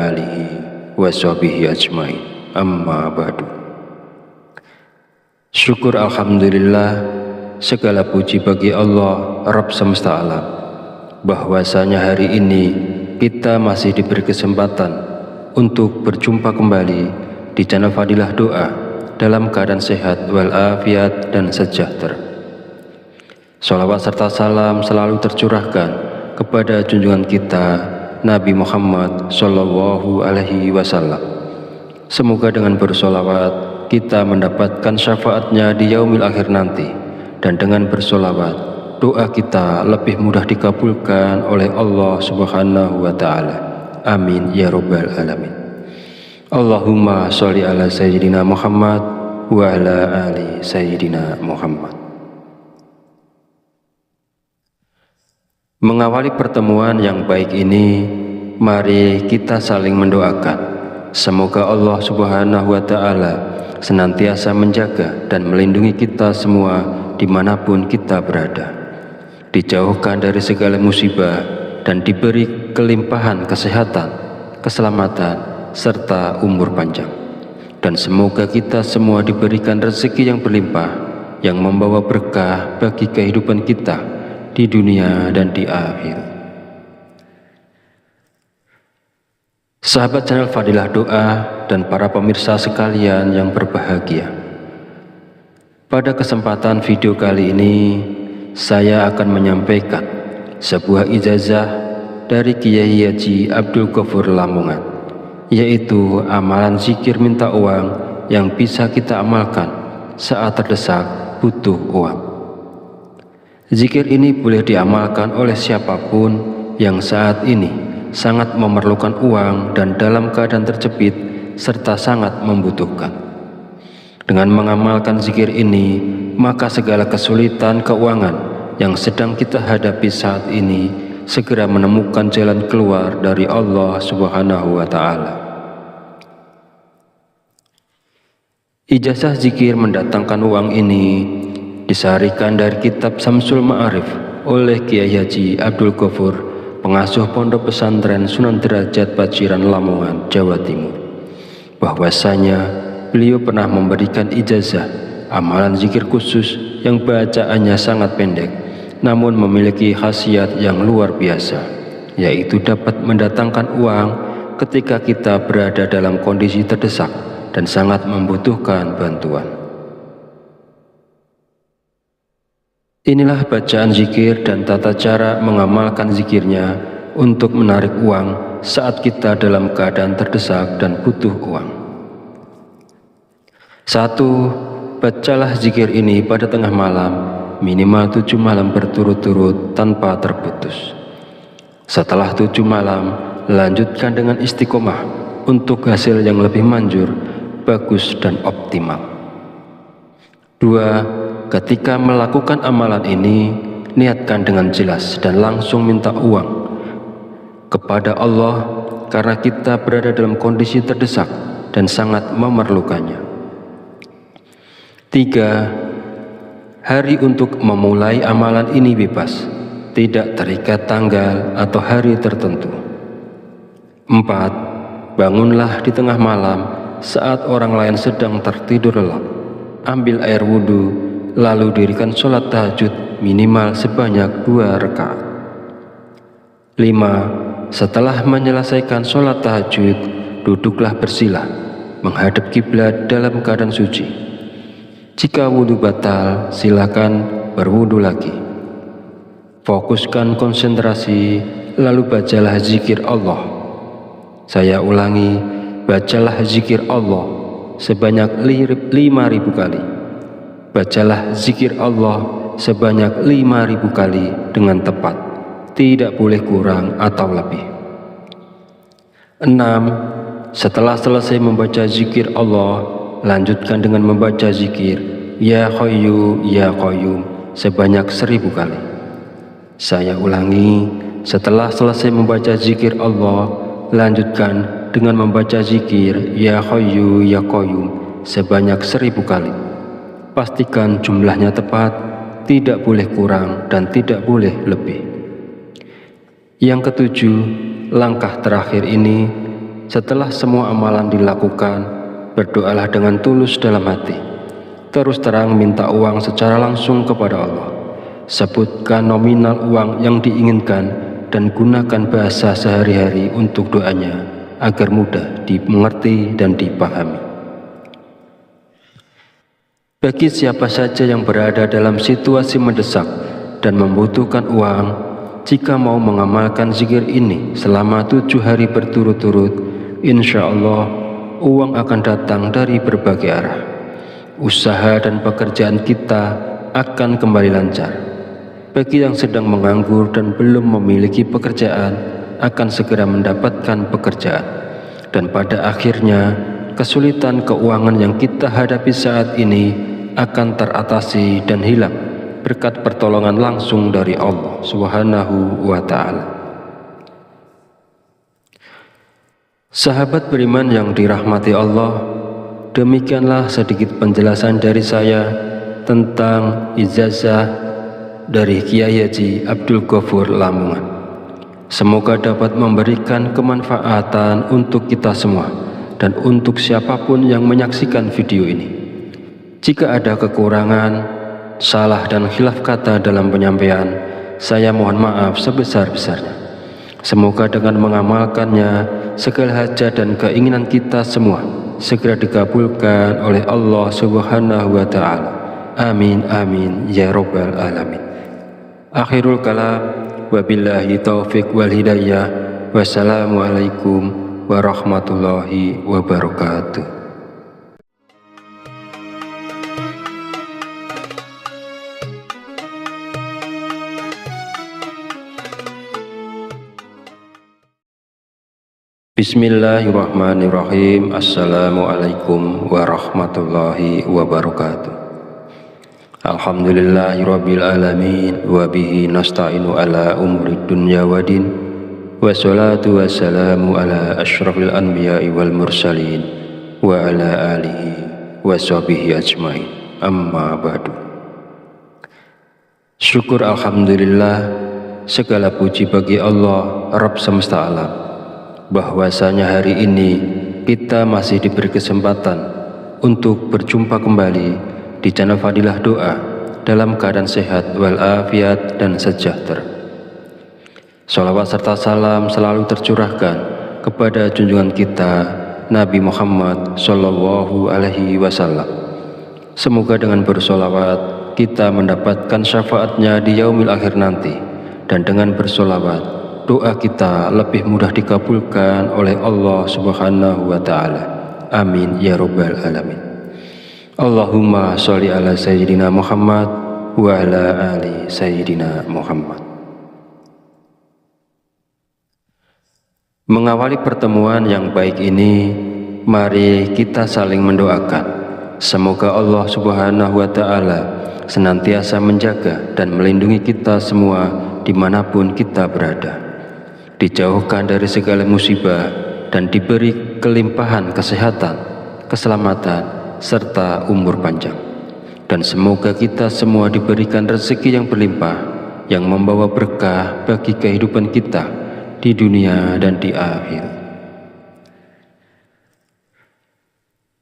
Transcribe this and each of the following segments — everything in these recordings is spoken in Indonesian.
alihi wa sahbihi ajmain. Amma ba'du. Syukur alhamdulillah, segala puji bagi Allah Rabb semesta alam, bahwasanya hari ini kita masih diberi kesempatan untuk berjumpa kembali di channel Fadilah Doa dalam keadaan sehat walafiat dan sejahtera. Sholawat serta salam selalu tercurahkan kepada junjungan kita Nabi Muhammad Sallallahu Alaihi Wasallam. Semoga dengan bersolawat kita mendapatkan syafaatnya di yaumil akhir nanti, dan dengan bersolawat doa kita lebih mudah dikabulkan oleh Allah Subhanahu wa Ta'ala. Amin ya Rabbal Alamin. Allahumma sholli ala Sayyidina Muhammad wa ala ali Sayyidina Muhammad. Mengawali pertemuan yang baik ini, mari kita saling mendoakan. Semoga Allah Subhanahu wa Ta'ala senantiasa menjaga dan melindungi kita semua dimanapun kita berada, dijauhkan dari segala musibah dan diberi kelimpahan kesehatan, keselamatan, serta umur panjang. Dan semoga kita semua diberikan rezeki yang berlimpah, yang membawa berkah bagi kehidupan kita di dunia dan di akhirat. Sahabat channel Fadilah Doa dan para pemirsa sekalian yang berbahagia, pada kesempatan video kali ini saya akan menyampaikan sebuah ijazah dari Kiai Haji Abdul Ghafur Lamongan, yaitu amalan zikir minta uang yang bisa kita amalkan saat terdesak butuh uang. Zikir ini boleh diamalkan oleh siapapun yang saat ini sangat memerlukan uang dan dalam keadaan terjepit serta sangat membutuhkan. Dengan mengamalkan zikir ini, maka segala kesulitan keuangan yang sedang kita hadapi saat ini segera menemukan jalan keluar dari Allah Subhanahu wa Ta'ala. Ijazah zikir mendatangkan uang ini disarikan dari kitab Samsul Ma'arif oleh Kiai Haji Abdul Ghafur, pengasuh pondok pesantren Sunan Derajat Paciran Lamongan, Jawa Timur, bahwasanya beliau pernah memberikan ijazah amalan zikir khusus yang bacaannya sangat pendek namun memiliki khasiat yang luar biasa, yaitu dapat mendatangkan uang ketika kita berada dalam kondisi terdesak dan sangat membutuhkan bantuan. Inilah bacaan zikir dan tata cara mengamalkan zikirnya untuk menarik uang saat kita dalam keadaan terdesak dan butuh uang. 1. Bacalah zikir ini pada tengah malam, minimal 7 malam berturut-turut tanpa terputus. Setelah 7 malam, lanjutkan dengan istiqomah untuk hasil yang lebih manjur, bagus dan optimal. 2. Ketika melakukan amalan ini, niatkan dengan jelas dan langsung minta uang kepada Allah karena kita berada dalam kondisi terdesak dan sangat memerlukannya. 3. Hari untuk memulai amalan ini bebas, tidak terikat tanggal atau hari tertentu. 4. Bangunlah di tengah malam saat orang lain sedang tertidur lelap. Ambil air wudhu, lalu dirikan sholat tahajud minimal sebanyak 2 rakaat. 5. Setelah menyelesaikan sholat tahajud, duduklah bersila menghadap kiblat dalam keadaan suci. Jika wudhu batal, silakan berwudhu lagi. Fokuskan konsentrasi, lalu bacalah zikir Allah. Saya ulangi, bacalah zikir Allah sebanyak 5.000 kali. Bacalah zikir Allah sebanyak 5.000 kali dengan tepat, tidak boleh kurang atau lebih. 6. Setelah selesai membaca zikir Allah, lanjutkan dengan membaca zikir Ya Hayyu Ya Qayyum sebanyak 1.000 kali. Saya ulangi, setelah selesai membaca zikir Allah, lanjutkan dengan membaca zikir Ya Hayyu Ya Qayyum sebanyak 1.000 kali. Pastikan jumlahnya tepat, tidak boleh kurang dan tidak boleh lebih. Yang ketujuh, langkah terakhir ini setelah semua amalan dilakukan, berdoalah dengan tulus dalam hati. Terus terang minta uang secara langsung kepada Allah. Sebutkan nominal uang yang diinginkan dan gunakan bahasa sehari-hari untuk doanya agar mudah dimengerti dan dipahami. Bagi siapa saja yang berada dalam situasi mendesak dan membutuhkan uang, jika mau mengamalkan zikir ini selama 7 hari berturut-turut, insya Allah uang akan datang dari berbagai arah. Usaha dan pekerjaan kita akan kembali lancar. Bagi yang sedang menganggur dan belum memiliki pekerjaan, akan segera mendapatkan pekerjaan. Dan pada akhirnya, kesulitan keuangan yang kita hadapi saat ini akan teratasi dan hilang berkat pertolongan langsung dari Allah Subhanahu wa Ta'ala. Sahabat beriman yang dirahmati Allah, demikianlah sedikit penjelasan dari saya tentang ijazah dari Kiai Haji Abdul Ghafur Lamongan. Semoga dapat memberikan kemanfaatan untuk kita semua dan untuk siapapun yang menyaksikan video ini. Jika ada kekurangan, salah dan khilaf kata dalam penyampaian, saya mohon maaf sebesar-besarnya. Semoga dengan mengamalkannya, segala hajat dan keinginan kita semua segera dikabulkan oleh Allah Subhanahu wa Ta'ala. Amin amin ya rabbal alamin. Akhirul kalam, wabillahi taufiq wal hidayah. Wassalamualaikum warahmatullahi wabarakatuh. Bismillahirrahmanirrahim. Assalamualaikum warahmatullahi wabarakatuh. Alhamdulillahirabbil alamin wa bihi nasta'inu ala umuri dunya waddin. Wassalatu wassalamu ala asyrafil anbiya'i wal mursalin wa ala alihi wa sahbihi ajmain. Amma ba'du. Syukur alhamdulillah, segala puji bagi Allah Rabb semesta alam, bahwasanya hari ini kita masih diberi kesempatan untuk berjumpa kembali di channel Fadilah Doa dalam keadaan sehat walafiat dan sejahtera. Sholawat serta salam selalu tercurahkan kepada junjungan kita Nabi Muhammad Sallallahu Alaihi Wasallam. Semoga dengan bersolawat kita mendapatkan syafaatnya di yaumil akhir nanti, dan dengan bersolawat doa kita lebih mudah dikabulkan oleh Allah Subhanahu wa Ta'ala. Amin ya rabbal alamin. Allahumma sholli ala sayyidina Muhammad wa ala ali sayyidina Muhammad. Mengawali pertemuan yang baik ini, mari kita saling mendoakan. Semoga Allah Subhanahu wa Ta'ala senantiasa menjaga dan melindungi kita semua dimanapun kita berada, dijauhkan dari segala musibah dan diberi kelimpahan kesehatan, keselamatan, serta umur panjang. Dan semoga kita semua diberikan rezeki yang berlimpah, yang membawa berkah bagi kehidupan kita di dunia dan di akhirat.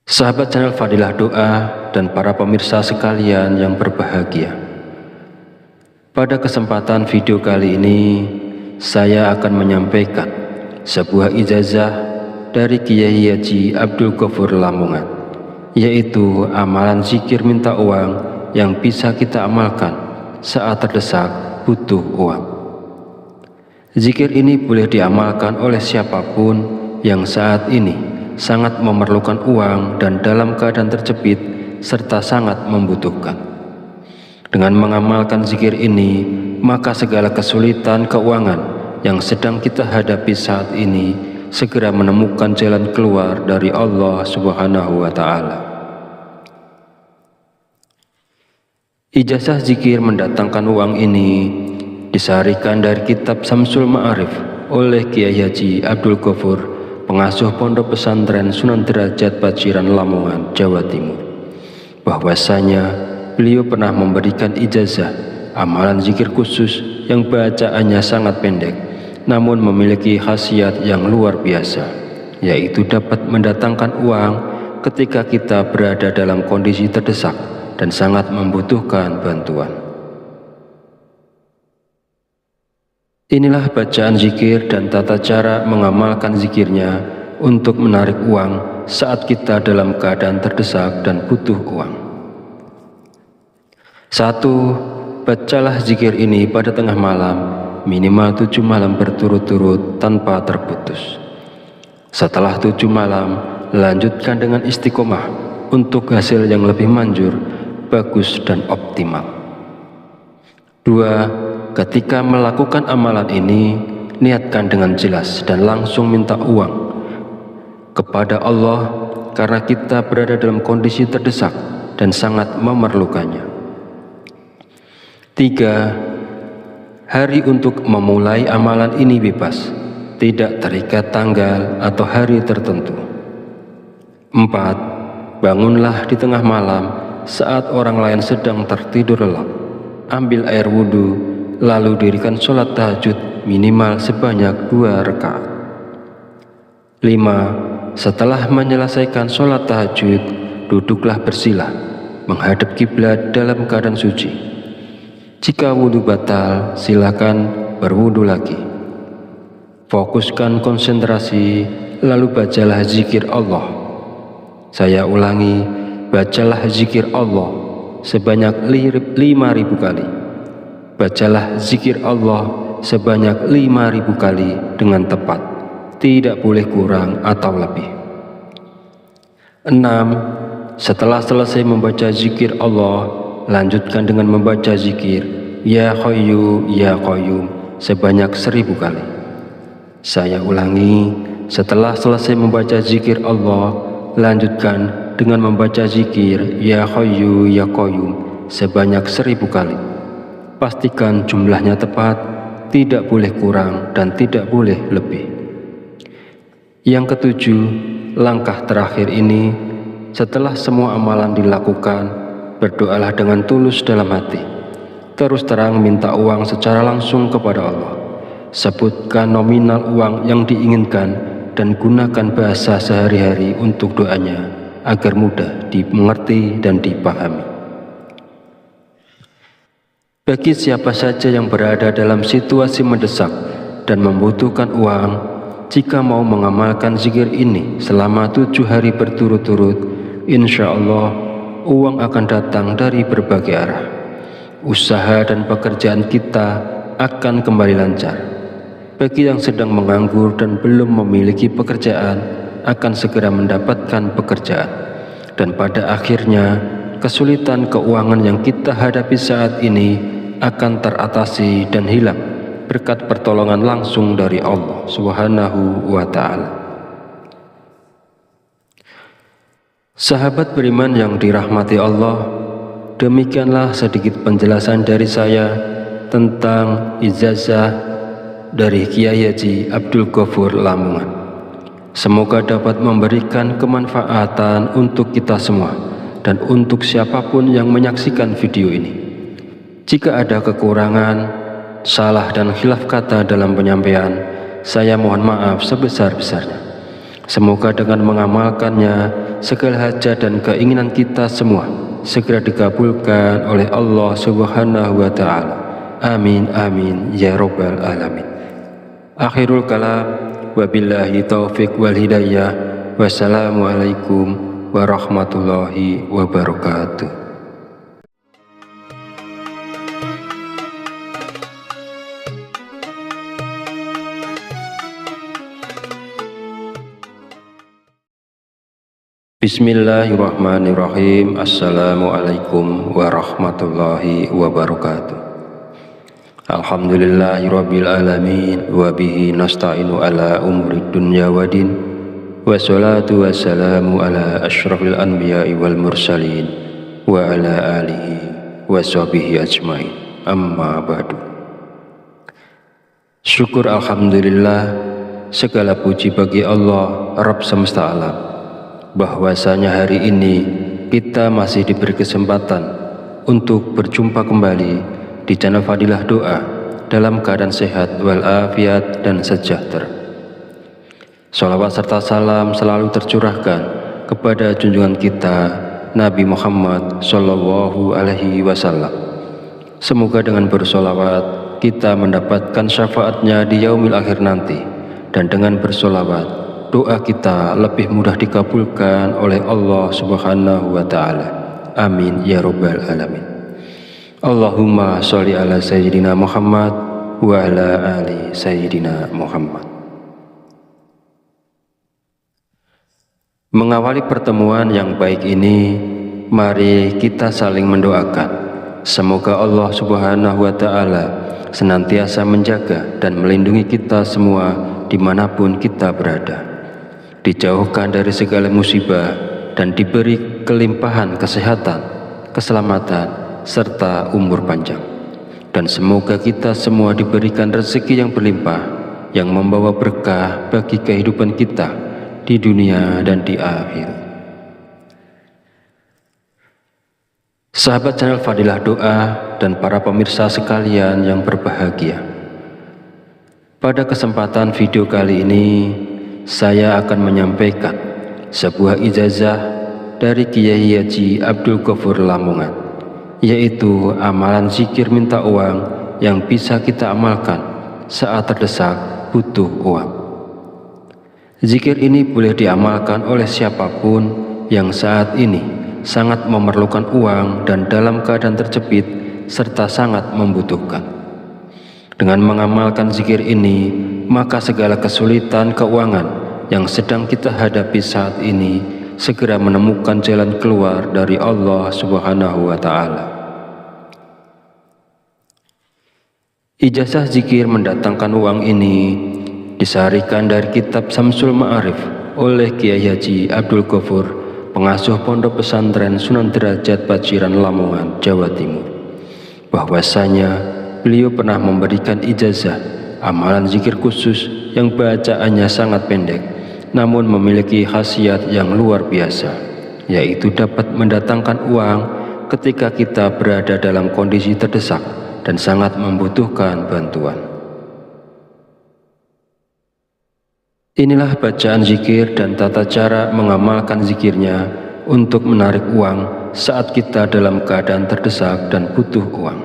Sahabat channel Fadilah Doa dan para pemirsa sekalian yang berbahagia, pada kesempatan video kali ini saya akan menyampaikan sebuah ijazah dari Kiai Haji Abdul Ghafur Lamongan, yaitu amalan zikir minta uang yang bisa kita amalkan saat terdesak butuh uang. Zikir ini boleh diamalkan oleh siapapun yang saat ini sangat memerlukan uang dan dalam keadaan terjepit serta sangat membutuhkan. Dengan mengamalkan zikir ini, maka segala kesulitan keuangan yang sedang kita hadapi saat ini segera menemukan jalan keluar dari Allah Subhanahu wa Ta'ala. Ijazah zikir mendatangkan uang ini disaharikan dari kitab Samsul Ma'arif oleh Kiai Haji Abdul Ghafur, pengasuh Pondok Pesantren Sunan Derajat Paciran Lamongan, Jawa Timur, bahwasanya beliau pernah memberikan ijazah amalan zikir khusus yang bacaannya sangat pendek namun memiliki khasiat yang luar biasa, yaitu dapat mendatangkan uang ketika kita berada dalam kondisi terdesak dan sangat membutuhkan bantuan. Inilah bacaan zikir dan tata cara mengamalkan zikirnya untuk menarik uang saat kita dalam keadaan terdesak dan butuh uang. 1. Bacalah zikir ini pada tengah malam, minimal 7 malam berturut-turut tanpa terputus. Setelah 7 malam, lanjutkan dengan istiqomah untuk hasil yang lebih manjur, bagus dan optimal. 2. Ketika melakukan amalan ini, niatkan dengan jelas dan langsung minta uang kepada Allah karena kita berada dalam kondisi terdesak dan sangat memerlukannya. 3. Hari untuk memulai amalan ini bebas, tidak terikat tanggal atau hari tertentu. 4. Bangunlah di tengah malam saat orang lain sedang tertidur lelap. Ambil air wudhu, lalu dirikan sholat tahajud minimal sebanyak 2 rakaat. 5. Setelah menyelesaikan sholat tahajud, duduklah bersila, menghadap kiblat dalam keadaan suci. Jika wudhu batal, silakan berwudhu lagi. Fokuskan konsentrasi, lalu bacalah zikir Allah. Saya ulangi, bacalah zikir Allah sebanyak 5.000 kali. Bacalah zikir Allah sebanyak 5.000 kali dengan tepat, tidak boleh kurang atau lebih. 6. Setelah selesai membaca zikir Allah, lanjutkan dengan membaca zikir Ya Hayyu Ya Qayyum sebanyak 1000 kali. Saya ulangi, setelah selesai membaca zikir Allah, lanjutkan dengan membaca zikir Ya Hayyu Ya Qayyum sebanyak 1000 kali. Pastikan jumlahnya tepat, tidak boleh kurang dan tidak boleh lebih. Yang ketujuh, langkah terakhir ini, setelah semua amalan dilakukan, berdoalah dengan tulus dalam hati. Terus terang minta uang secara langsung kepada Allah. Sebutkan nominal uang yang diinginkan dan gunakan bahasa sehari-hari untuk doanya agar mudah dimengerti dan dipahami. Bagi siapa saja yang berada dalam situasi mendesak dan membutuhkan uang, jika mau mengamalkan zikir ini selama 7 hari berturut-turut, insya Allah uang akan datang dari berbagai arah. Usaha dan pekerjaan kita akan kembali lancar. Bagi yang sedang menganggur dan belum memiliki pekerjaan, akan segera mendapatkan pekerjaan. Dan pada akhirnya, kesulitan keuangan yang kita hadapi saat ini akan teratasi dan hilang berkat pertolongan langsung dari Allah Subhanahu wa Ta'ala. Sahabat beriman yang dirahmati Allah, demikianlah sedikit penjelasan dari saya tentang ijazah dari Kiai Haji Abdul Ghafur Lamongan. Semoga dapat memberikan kemanfaatan untuk kita semua dan untuk siapapun yang menyaksikan video ini. Jika ada kekurangan, salah dan khilaf kata dalam penyampaian, saya mohon maaf sebesar-besarnya. Semoga dengan mengamalkannya, segala hajat dan keinginan kita semua segera dikabulkan oleh Allah Subhanahu wa Ta'ala. Amin amin ya rabbal alamin. Akhirul kalam, wabillahi taufiq wal hidayah. Wassalamualaikum warahmatullahi wabarakatuh. Bismillahirrahmanirrahim. Assalamualaikum warahmatullahi wabarakatuh. Alhamdulillahirabbil alamin wa bihi nasta'inu ala umuri dunya waddin. Wassalatu wassalamu ala asyrafil anbiya'i wal mursalin wa ala alihi washabihi ajmain. Amma ba'du. Syukur alhamdulillah, segala puji bagi Allah Rabb semesta alam, bahwasanya hari ini kita masih diberi kesempatan untuk berjumpa kembali di channel Fadilah Doa dalam keadaan sehat walafiat dan sejahtera. Sholawat serta salam selalu tercurahkan kepada junjungan kita Nabi Muhammad Shallallahu Alaihi Wasallam. Semoga dengan bersolawat kita mendapatkan syafaatnya di yaumil akhir nanti, dan dengan bersolawat doa kita lebih mudah dikabulkan oleh Allah Subhanahu wa Ta'ala. Amin ya Rabbal Alamin. Allahumma sholli ala Sayyidina Muhammad wa ala ali Sayyidina Muhammad. Mengawali pertemuan yang baik ini, mari kita saling mendoakan. Semoga Allah Subhanahu wa Ta'ala senantiasa menjaga dan melindungi kita semua dimanapun kita berada, dijauhkan dari segala musibah dan diberi kelimpahan kesehatan, keselamatan, serta umur panjang. Dan semoga kita semua diberikan rezeki yang berlimpah, yang membawa berkah bagi kehidupan kita di dunia dan di akhir. Sahabat channel Fadilah Doa dan para pemirsa sekalian yang berbahagia, pada kesempatan video kali ini saya akan menyampaikan sebuah ijazah dari Kiai Haji Abdul Ghafur Lamongan, yaitu amalan zikir minta uang yang bisa kita amalkan saat terdesak butuh uang. Zikir ini boleh diamalkan oleh siapapun yang saat ini sangat memerlukan uang dan dalam keadaan terjepit serta sangat membutuhkan. Dengan mengamalkan zikir ini, maka segala kesulitan keuangan yang sedang kita hadapi saat ini segera menemukan jalan keluar dari Allah Subhanahu wa Ta'ala. Ijazah zikir mendatangkan uang ini disarikan dari kitab Samsul Ma'arif oleh Kiai Haji Abdul Ghafur, pengasuh Pondok Pesantren Sunan Derajat Paciran Lamongan, Jawa Timur, bahwasanya beliau pernah memberikan ijazah amalan zikir khusus yang bacaannya sangat pendek namun memiliki khasiat yang luar biasa, yaitu dapat mendatangkan uang ketika kita berada dalam kondisi terdesak dan sangat membutuhkan bantuan. Inilah bacaan zikir dan tata cara mengamalkan zikirnya untuk menarik uang saat kita dalam keadaan terdesak dan butuh uang.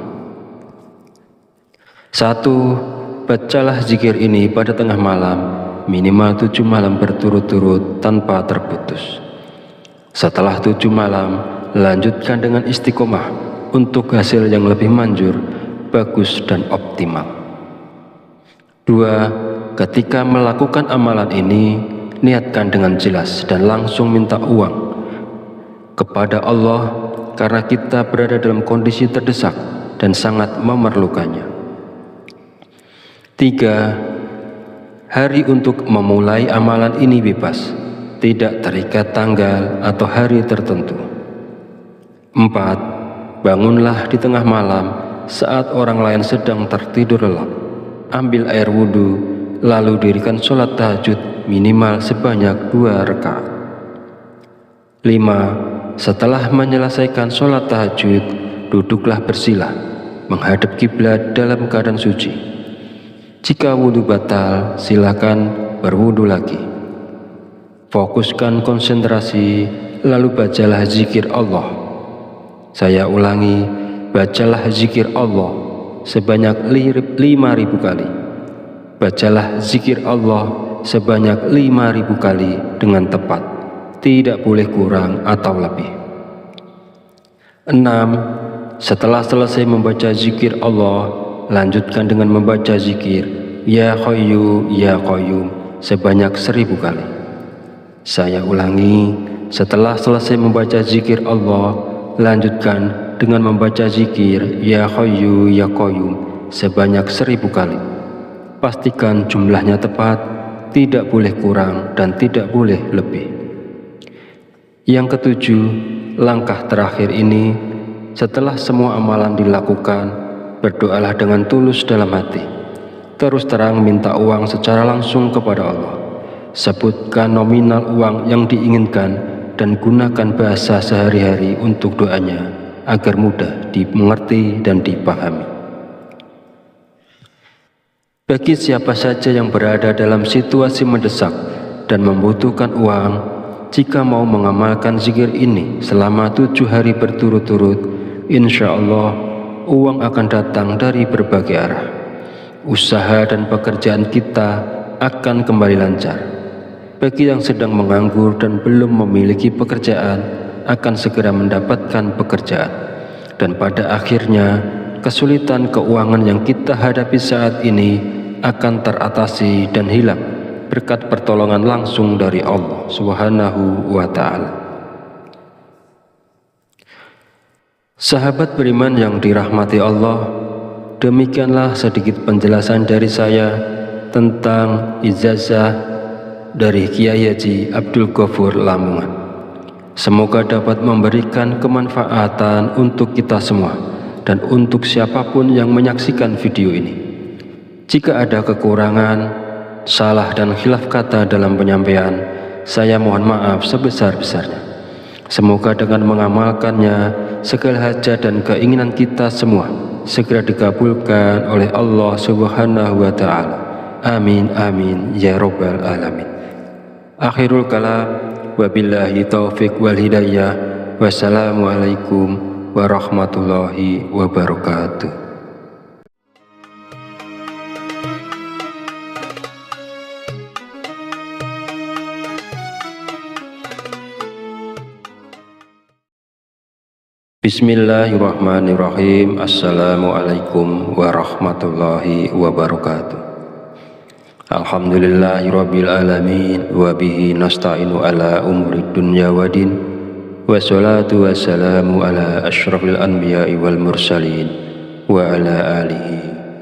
1. Bacalah zikir ini pada tengah malam, minimal 7 malam berturut-turut tanpa terputus. Setelah 7 malam, lanjutkan dengan istiqomah untuk hasil yang lebih manjur, bagus dan optimal. 2. Ketika melakukan amalan ini, niatkan dengan jelas dan langsung minta uang kepada Allah karena kita berada dalam kondisi terdesak dan sangat memerlukannya. 3. Hari untuk memulai amalan ini bebas, tidak terikat tanggal atau hari tertentu. 4. Bangunlah di tengah malam saat orang lain sedang tertidur lelap. Ambil air wudhu, lalu dirikan sholat tahajud minimal sebanyak 2 rakaat. 5. Setelah menyelesaikan sholat tahajud, duduklah bersila menghadap kiblat dalam keadaan suci. Jika wudhu batal, silakan berwudhu lagi. Fokuskan konsentrasi, lalu bacalah zikir Allah. Saya ulangi, bacalah zikir Allah sebanyak 5.000 kali. Bacalah zikir Allah sebanyak 5.000 kali dengan tepat, tidak boleh kurang atau lebih. 6. Setelah selesai membaca zikir Allah, lanjutkan dengan membaca zikir Ya Hayyu Ya Qayyum sebanyak 1.000 kali. Saya ulangi, setelah selesai membaca zikir Allah, lanjutkan dengan membaca zikir Ya Hayyu Ya Qayyum sebanyak 1.000 kali. Pastikan jumlahnya tepat, tidak boleh kurang dan tidak boleh lebih. Yang ketujuh, langkah terakhir ini, setelah semua amalan dilakukan, berdoalah dengan tulus dalam hati. Terus terang minta uang secara langsung kepada Allah. Sebutkan nominal uang yang diinginkan dan gunakan bahasa sehari-hari untuk doanya agar mudah dimengerti dan dipahami. Bagi siapa saja yang berada dalam situasi mendesak dan membutuhkan uang, jika mau mengamalkan zikir ini selama 7 hari berturut-turut, insya Allah uang akan datang dari berbagai arah. Usaha dan pekerjaan kita akan kembali lancar. Bagi yang sedang menganggur dan belum memiliki pekerjaan, akan segera mendapatkan pekerjaan. Dan pada akhirnya, kesulitan keuangan yang kita hadapi saat ini akan teratasi dan hilang berkat pertolongan langsung dari Allah Subhanahu wa Ta'ala. Sahabat beriman yang dirahmati Allah, demikianlah sedikit penjelasan dari saya tentang ijazah dari Kiai Haji Abdul Ghafur Lamongan. Semoga dapat memberikan kemanfaatan untuk kita semua dan untuk siapapun yang menyaksikan video ini. Jika ada kekurangan, salah dan khilaf kata dalam penyampaian, saya mohon maaf sebesar-besarnya. Semoga dengan mengamalkannya, segala hajat dan keinginan kita semua segera dikabulkan oleh Allah Subhanahu wa Ta'ala. Amin amin ya rabbal alamin. Akhirul kalam, wabillahi taufiq wal hidayah. Wassalamualaikum warahmatullahi wabarakatuh. Bismillahirrahmanirrahim. Assalamualaikum warahmatullahi wabarakatuh. Alhamdulillahirabbil alamin wa bihi nasta'inu ala umurid dunya waddin. Wassalatu wassalamu ala asyrafil anbiya'i wal mursalin wa ala alihi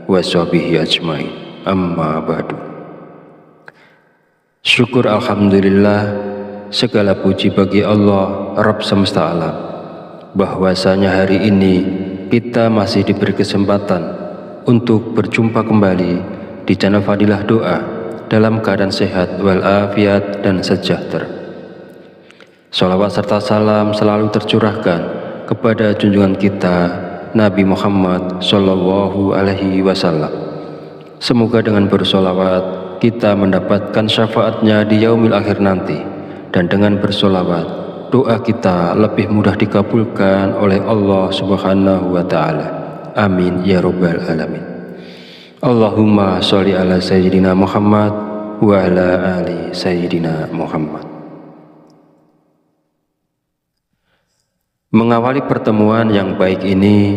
wa sahbihi ajmain. Amma ba'du. Syukur alhamdulillah, segala puji bagi Allah Rabb semesta alam, bahwasanya hari ini kita masih diberi kesempatan untuk berjumpa kembali di channel Fadilah Doa dalam keadaan sehat walafiat dan sejahtera. Sholawat serta salam selalu tercurahkan kepada junjungan kita Nabi Muhammad Sallallahu Alaihi Wasallam. Semoga dengan bersolawat kita mendapatkan syafaatnya di yaumil akhir nanti, dan dengan bersolawat doa kita lebih mudah dikabulkan oleh Allah Subhanahu wa Ta'ala. Amin ya rabbal alamin. Allahumma sholli ala sayyidina Muhammad wa ala ali sayyidina Muhammad. Mengawali pertemuan yang baik ini,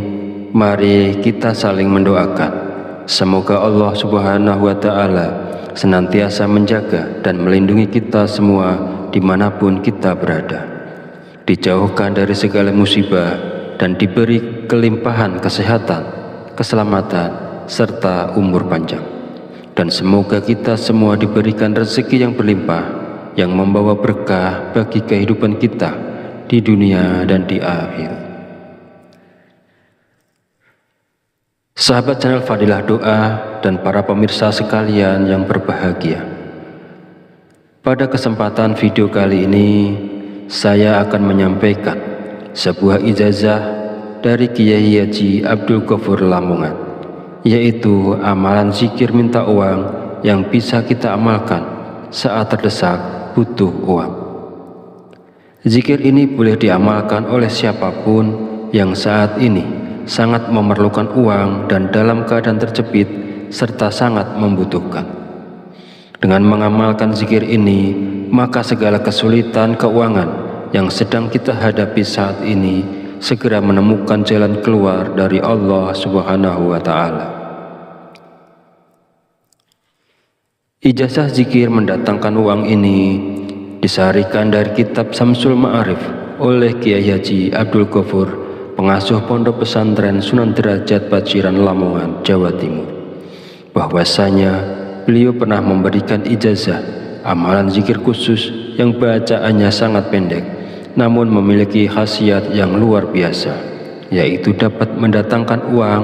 mari kita saling mendoakan. Semoga Allah Subhanahu wa Ta'ala senantiasa menjaga dan melindungi kita semua dimanapun kita berada, dijauhkan dari segala musibah dan diberi kelimpahan kesehatan, keselamatan, serta umur panjang. Dan semoga kita semua diberikan rezeki yang berlimpah, yang membawa berkah bagi kehidupan kita di dunia dan di akhirat. Sahabat channel Fadilah Doa dan para pemirsa sekalian yang berbahagia, pada kesempatan video kali ini saya akan menyampaikan sebuah ijazah dari Kiai Haji Abdul Ghafur Lamongan, yaitu amalan zikir minta uang yang bisa kita amalkan saat terdesak butuh uang. Zikir ini boleh diamalkan oleh siapapun yang saat ini sangat memerlukan uang dan dalam keadaan terjepit serta sangat membutuhkan. Dengan mengamalkan zikir ini, maka segala kesulitan keuangan yang sedang kita hadapi saat ini segera menemukan jalan keluar dari Allah Subhanahu wa Ta'ala. Ijazah zikir mendatangkan uang ini disarikan dari kitab Samsul Ma'arif oleh Kiai Haji Abdul Ghafur, pengasuh Pondok Pesantren Sunan Derajat Paciran Lamongan, Jawa Timur, bahwasanya beliau pernah memberikan ijazah amalan zikir khusus yang bacaannya sangat pendek namun memiliki khasiat yang luar biasa, yaitu dapat mendatangkan uang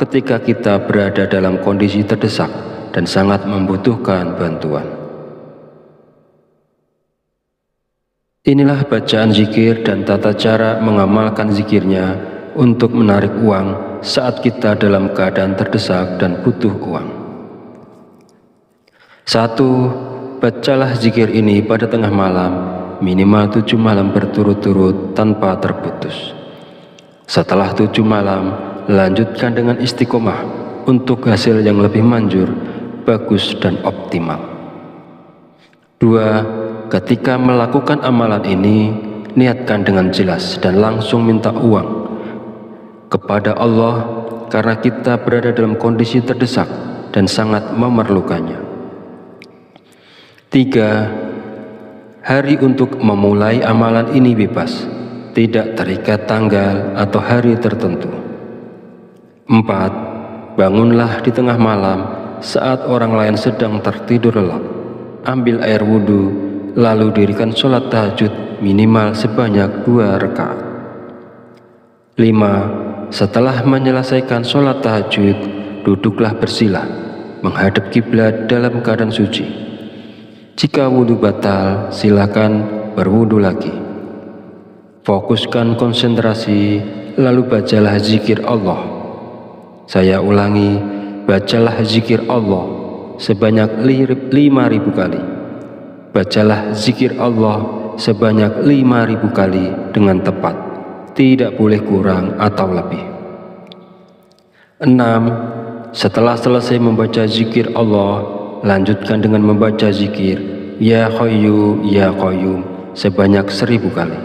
ketika kita berada dalam kondisi terdesak dan sangat membutuhkan bantuan. Inilah bacaan zikir dan tata cara mengamalkan zikirnya untuk menarik uang saat kita dalam keadaan terdesak dan butuh uang. 1. bacalah zikir ini pada tengah malam, minimal 7 malam berturut-turut tanpa terputus. Setelah 7 malam, lanjutkan dengan istiqomah untuk hasil yang lebih manjur, bagus dan optimal. 2. Ketika melakukan amalan ini, niatkan dengan jelas dan langsung minta uang kepada Allah karena kita berada dalam kondisi terdesak dan sangat memerlukannya. 3. Hari untuk memulai amalan ini bebas, tidak terikat tanggal atau hari tertentu. 4. Bangunlah di tengah malam saat orang lain sedang tertidur lelap. Ambil air wudhu, lalu dirikan sholat tahajud minimal sebanyak 2 rakaat. 5. Setelah menyelesaikan sholat tahajud, duduklah bersila, menghadap kiblat dalam keadaan suci. Jika wudhu batal, silakan berwudhu lagi. Fokuskan konsentrasi, lalu bacalah zikir Allah. Saya ulangi, bacalah zikir Allah sebanyak 5.000 kali. Bacalah zikir Allah sebanyak 5.000 kali dengan tepat, tidak boleh kurang atau lebih. 6. Setelah selesai membaca zikir Allah, lanjutkan dengan membaca zikir Ya Hayyu Ya Qayyum sebanyak 1.000 kali.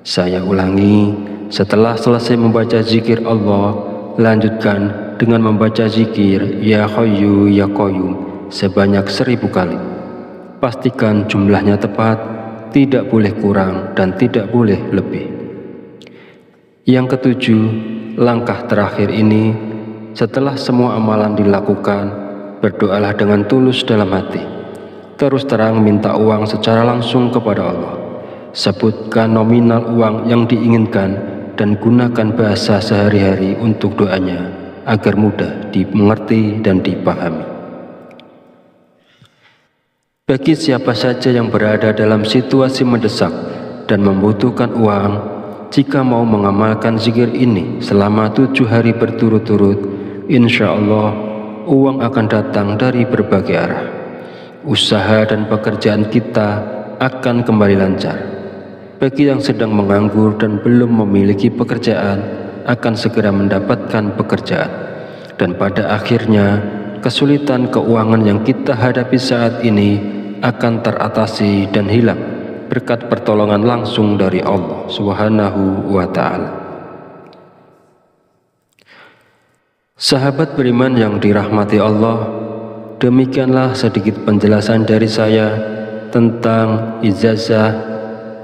Saya ulangi, setelah selesai membaca zikir Allah, lanjutkan dengan membaca zikir Ya Hayyu Ya Qayyum sebanyak 1.000 kali. Pastikan jumlahnya tepat, tidak boleh kurang dan tidak boleh lebih. Yang ketujuh, langkah terakhir ini, setelah semua amalan dilakukan, berdoalah dengan tulus dalam hati. Terus terang minta uang secara langsung kepada Allah. Sebutkan nominal uang yang diinginkan dan gunakan bahasa sehari-hari untuk doanya agar mudah dimengerti dan dipahami. Bagi siapa saja yang berada dalam situasi mendesak dan membutuhkan uang, jika mau mengamalkan zikir ini selama 7 hari berturut-turut, insya Allah uang akan datang dari berbagai arah. Usaha dan pekerjaan kita akan kembali lancar. Bagi yang sedang menganggur dan belum memiliki pekerjaan, akan segera mendapatkan pekerjaan. Dan pada akhirnya, kesulitan keuangan yang kita hadapi saat ini akan teratasi dan hilang berkat pertolongan langsung dari Allah Subhanahu wa Ta'ala. Sahabat beriman yang dirahmati Allah, demikianlah sedikit penjelasan dari saya tentang ijazah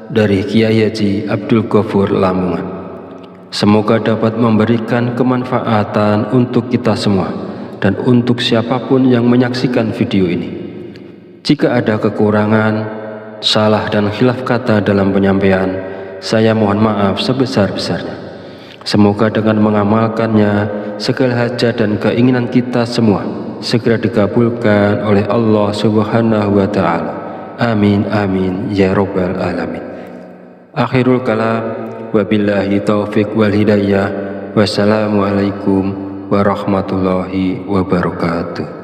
dari Kiai Haji Abdul Ghafur Lamongan. Semoga dapat memberikan kemanfaatan untuk kita semua dan untuk siapapun yang menyaksikan video ini. Jika ada kekurangan, salah dan khilaf kata dalam penyampaian, saya mohon maaf sebesar-besarnya. Semoga dengan mengamalkannya, segala hajat dan keinginan kita semua segera dikabulkan oleh Allah Subhanahu wa Ta'ala. Amin amin ya rabbal alamin. Akhirul kalam, wabillahi taufiq wal hidayah. Wassalamualaikum warahmatullahi wabarakatuh.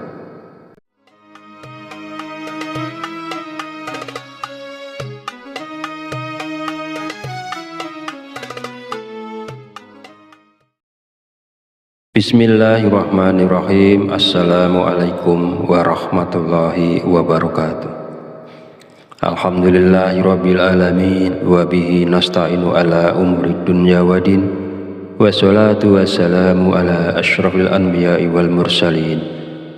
Bismillahirrahmanirrahim. Assalamualaikum warahmatullahi wabarakatuh. Alhamdulillahirabbil alamin wa bihi nasta'inu ala umuri dunya waddin. Wassalatu wassalamu ala asyrafil anbiya'i wal mursalin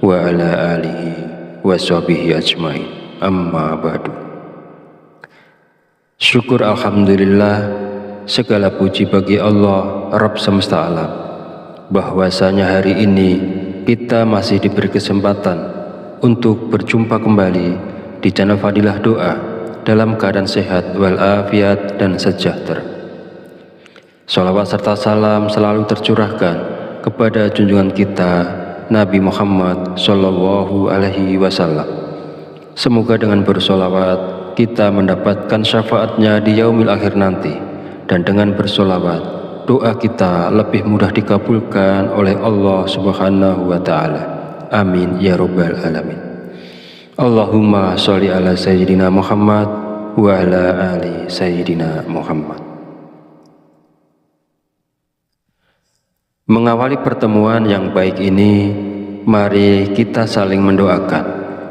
wa ala alihi wa sahbihi ajmain. Amma ba'du. Syukur alhamdulillah, segala puji bagi Allah Rabb semesta alam, bahwasanya hari ini kita masih diberi kesempatan untuk berjumpa kembali di channel Fadilah Doa dalam keadaan sehat walafiat dan sejahtera. Sholawat serta salam selalu tercurahkan kepada junjungan kita Nabi Muhammad Sallallahu Alaihi Wasallam. Semoga dengan bersolawat kita mendapatkan syafaatnya di yaumil akhir nanti, dan dengan bersolawat doa kita lebih mudah dikabulkan oleh Allah Subhanahu wa Ta'ala. Amin ya rabbal alamin. Allahumma sholli ala Sayyidina Muhammad wa ala ali Sayyidina Muhammad. Mengawali pertemuan yang baik ini, mari kita saling mendoakan.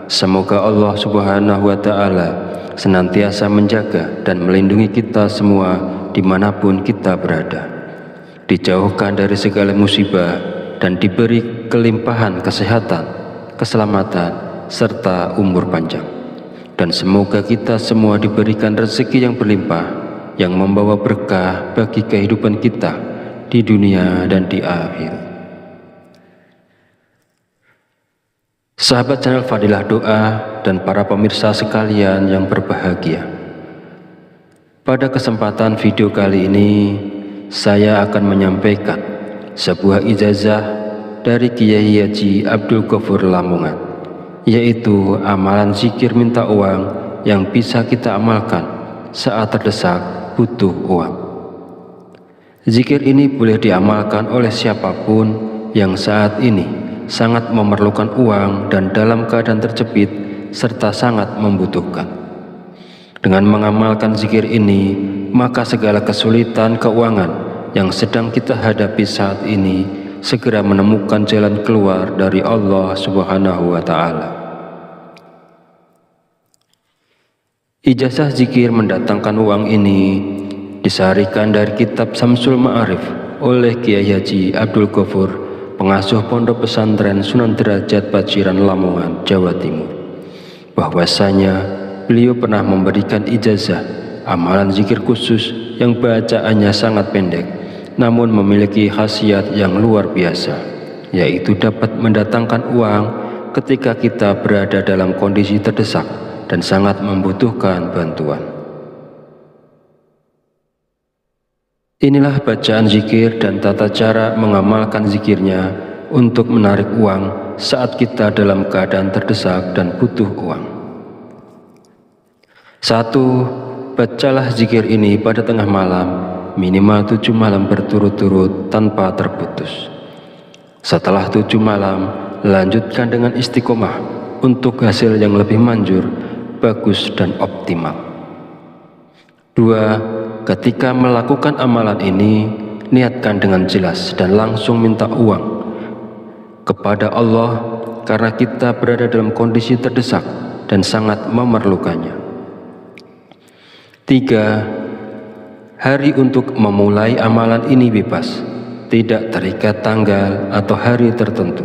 Semoga Allah Subhanahu wa Ta'ala senantiasa menjaga dan melindungi kita semua dimanapun kita berada, dijauhkan dari segala musibah dan diberi kelimpahan kesehatan, keselamatan, serta umur panjang. Dan semoga kita semua diberikan rezeki yang berlimpah, yang membawa berkah bagi kehidupan kita di dunia dan di akhirat. Sahabat channel Fadilah Doa dan para pemirsa sekalian yang berbahagia, pada kesempatan video kali ini saya akan menyampaikan sebuah ijazah dari Kiai Haji Abdul Ghafur Lamongan, yaitu amalan zikir minta uang yang bisa kita amalkan saat terdesak butuh uang. Zikir ini boleh diamalkan oleh siapapun yang saat ini sangat memerlukan uang dan dalam keadaan terjepit serta sangat membutuhkan. Dengan mengamalkan zikir ini, maka segala kesulitan keuangan yang sedang kita hadapi saat ini segera menemukan jalan keluar dari Allah Subhanahu wa Ta'ala. Ijazah zikir mendatangkan uang ini disaharikan dari kitab Samsul Ma'arif oleh Kiai Haji Abdul Ghafur, pengasuh Pondok Pesantren Sunan Derajat Paciran Lamongan, Jawa Timur, bahwasanya beliau pernah memberikan ijazah amalan zikir khusus yang bacaannya sangat pendek namun memiliki khasiat yang luar biasa, yaitu dapat mendatangkan uang ketika kita berada dalam kondisi terdesak dan sangat membutuhkan bantuan. Inilah bacaan zikir dan tata cara mengamalkan zikirnya untuk menarik uang saat kita dalam keadaan terdesak dan butuh uang. 1. Bacalah zikir ini pada tengah malam, minimal 7 malam berturut-turut tanpa terputus. Setelah 7 malam, lanjutkan dengan istiqomah untuk hasil yang lebih manjur, bagus dan optimal. 2. Ketika melakukan amalan ini, niatkan dengan jelas dan langsung minta uang kepada Allah karena kita berada dalam kondisi terdesak dan sangat memerlukannya. 3. Hari untuk memulai amalan ini bebas, tidak terikat tanggal atau hari tertentu.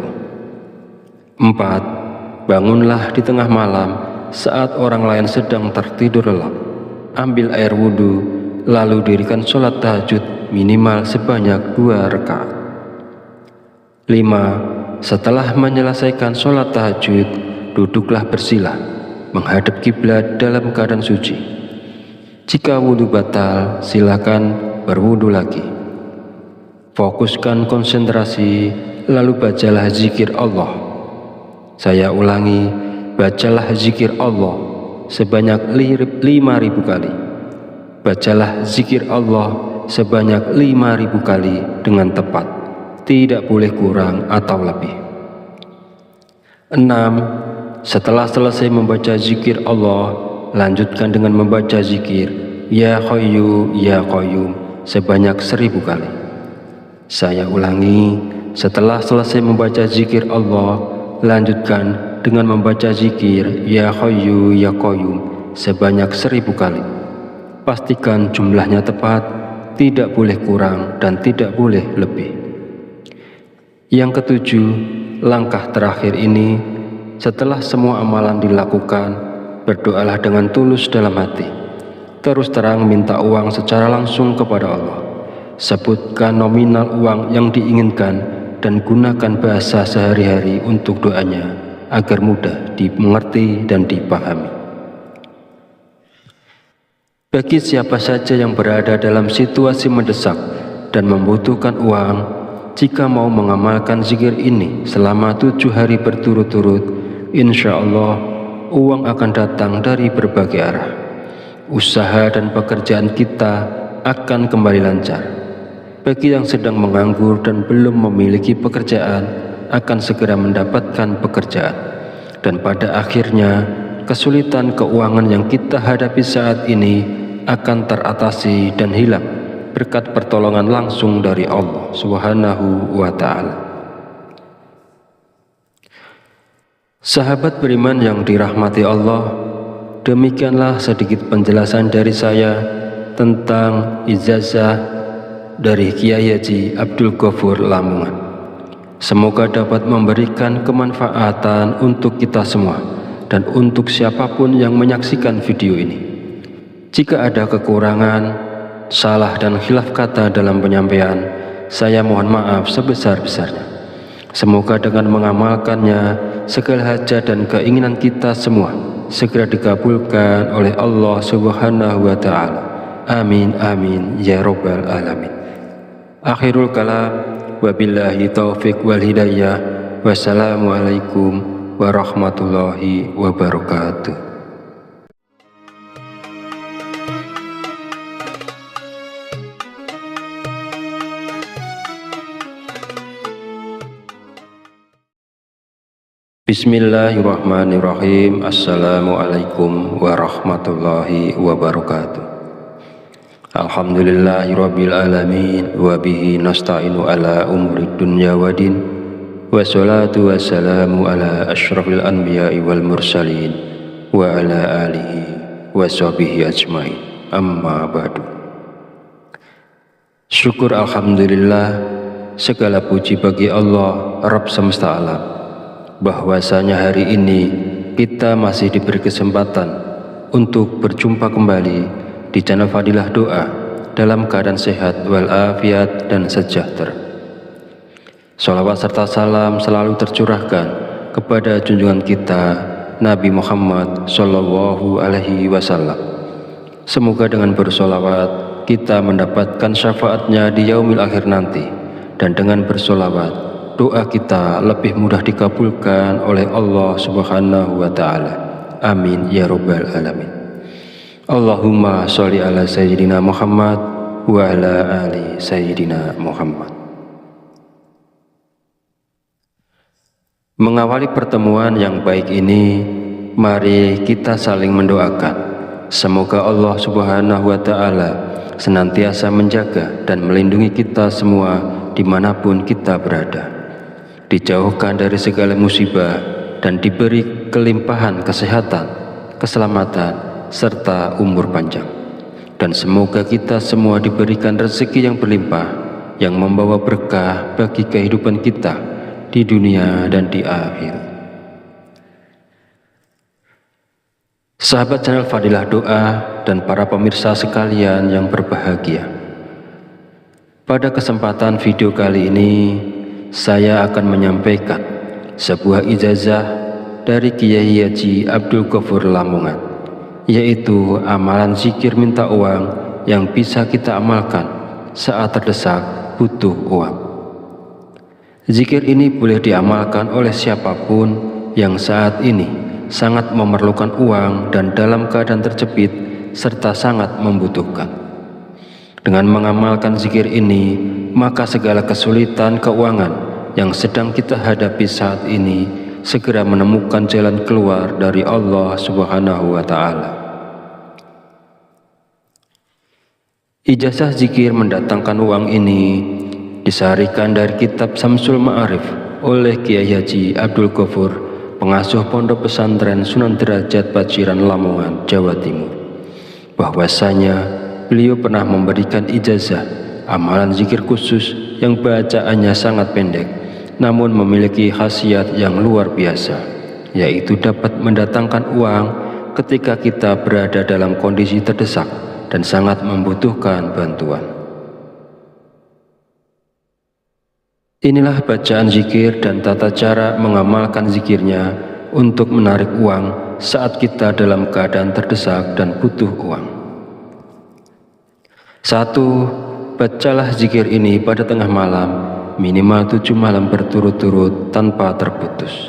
4. Bangunlah di tengah malam saat orang lain sedang tertidur lelap. Ambil air wudhu, lalu dirikan sholat tahajud minimal sebanyak 2 rakaat. 5. Setelah menyelesaikan sholat tahajud, duduklah bersila, menghadap kiblat dalam keadaan suci. Jika wudhu batal, silakan berwudhu lagi. Fokuskan konsentrasi, lalu bacalah zikir Allah. Saya ulangi, bacalah zikir Allah sebanyak 5.000 kali. Bacalah zikir Allah sebanyak 5.000 kali dengan tepat, tidak boleh kurang atau lebih. 6. Setelah selesai membaca zikir Allah, lanjutkan dengan membaca zikir Ya Hayyu Ya Qayyum sebanyak 1.000 kali. Saya ulangi, setelah selesai membaca zikir Allah, lanjutkan dengan membaca zikir Ya Hayyu Ya Qayyum sebanyak 1.000 kali. Pastikan jumlahnya tepat, tidak boleh kurang dan tidak boleh lebih. Yang ketujuh, langkah terakhir ini, setelah semua amalan dilakukan, berdoalah dengan tulus dalam hati. Terus terang minta uang secara langsung kepada Allah. Sebutkan nominal uang yang diinginkan dan gunakan bahasa sehari-hari untuk doanya agar mudah dimengerti dan dipahami. Bagi siapa saja yang berada dalam situasi mendesak dan membutuhkan uang, jika mau mengamalkan zikir ini selama 7 hari berturut-turut, insya Allah uang akan datang dari berbagai arah. Usaha dan pekerjaan kita akan kembali lancar. Bagi yang sedang menganggur dan belum memiliki pekerjaan, akan segera mendapatkan pekerjaan. dan pada akhirnya kesulitan keuangan yang kita hadapi saat ini akan teratasi dan hilang berkat pertolongan langsung dari Allah Subhanahu wa Ta'ala. Sahabat beriman yang dirahmati Allah, demikianlah sedikit penjelasan dari saya tentang ijazah dari Kiai Haji Abdul Ghafur Lamongan. Semoga dapat memberikan kemanfaatan untuk kita semua dan untuk siapapun yang menyaksikan video ini. Jika ada kekurangan, salah dan khilaf kata dalam penyampaian, saya mohon maaf sebesar-besarnya. Semoga dengan mengamalkannya, segala hajat dan keinginan kita semua segera dikabulkan oleh Allah Subhanahu wa Ta'ala. Amin amin ya rabbal alamin. Akhirul kalam, wabillahi taufiq wal hidayah. Wassalamualaikum warahmatullahi wabarakatuh. Bismillahirrahmanirrahim. Assalamualaikum warahmatullahi wabarakatuh. Alhamdulillahirabbil alamin wa bihi nasta'inu ala umuri dunya waddin. Wassalatu wassalamu ala asyrafil anbiya'i wal mursalin wa ala alihi washabihi ajmain. Amma ba'du. Syukur alhamdulillah, segala puji bagi Allah Rabb semesta alam, bahwasanya hari ini kita masih diberi kesempatan untuk berjumpa kembali di channel Fadilah Doa dalam keadaan sehat walafiat dan sejahtera. Sholawat serta salam selalu tercurahkan kepada junjungan kita Nabi Muhammad Sallallahu Alaihi Wasallam. Semoga dengan bersolawat kita mendapatkan syafaatnya di yaumil akhir nanti, dan dengan bersolawat doa kita lebih mudah dikabulkan oleh Allah Subhanahu wa Ta'ala. Amin ya rabbal alamin. Allahumma sholli ala sayyidina Muhammad wa ala ali sayyidina Muhammad. Mengawali pertemuan yang baik ini, mari kita saling mendoakan. Semoga Allah Subhanahu wa Ta'ala senantiasa menjaga dan melindungi kita semua dimanapun kita berada, dijauhkan dari segala musibah dan diberi kelimpahan kesehatan, keselamatan, serta umur panjang. Dan semoga kita semua diberikan rezeki yang berlimpah, yang membawa berkah bagi kehidupan kita di dunia dan di akhirat. Sahabat channel Fadilah Doa dan para pemirsa sekalian yang berbahagia, pada kesempatan video kali ini saya akan menyampaikan sebuah ijazah dari Kiai Haji Abdul Ghafur Lamongan, yaitu amalan zikir minta uang yang bisa kita amalkan saat terdesak butuh uang. Zikir ini boleh diamalkan oleh siapapun yang saat ini sangat memerlukan uang dan dalam keadaan terjepit serta sangat membutuhkan. Dengan mengamalkan zikir ini, maka segala kesulitan keuangan yang sedang kita hadapi saat ini segera menemukan jalan keluar dari Allah Subhanahu wa Ta'ala. Ijazah zikir mendatangkan uang ini disarikan dari kitab Samsul Ma'arif oleh Kiai Haji Abdul Ghafur, pengasuh Pondok Pesantren Sunan Derajat Paciran Lamongan, Jawa Timur. Bahwasanya beliau pernah memberikan ijazah amalan zikir khusus yang bacaannya sangat pendek, namun memiliki khasiat yang luar biasa, yaitu dapat mendatangkan uang ketika kita berada dalam kondisi terdesak dan sangat membutuhkan bantuan. Inilah bacaan zikir dan tata cara mengamalkan zikirnya untuk menarik uang saat kita dalam keadaan terdesak dan butuh uang. 1. Bacalah zikir ini pada tengah malam, minimal 7 malam berturut-turut tanpa terputus.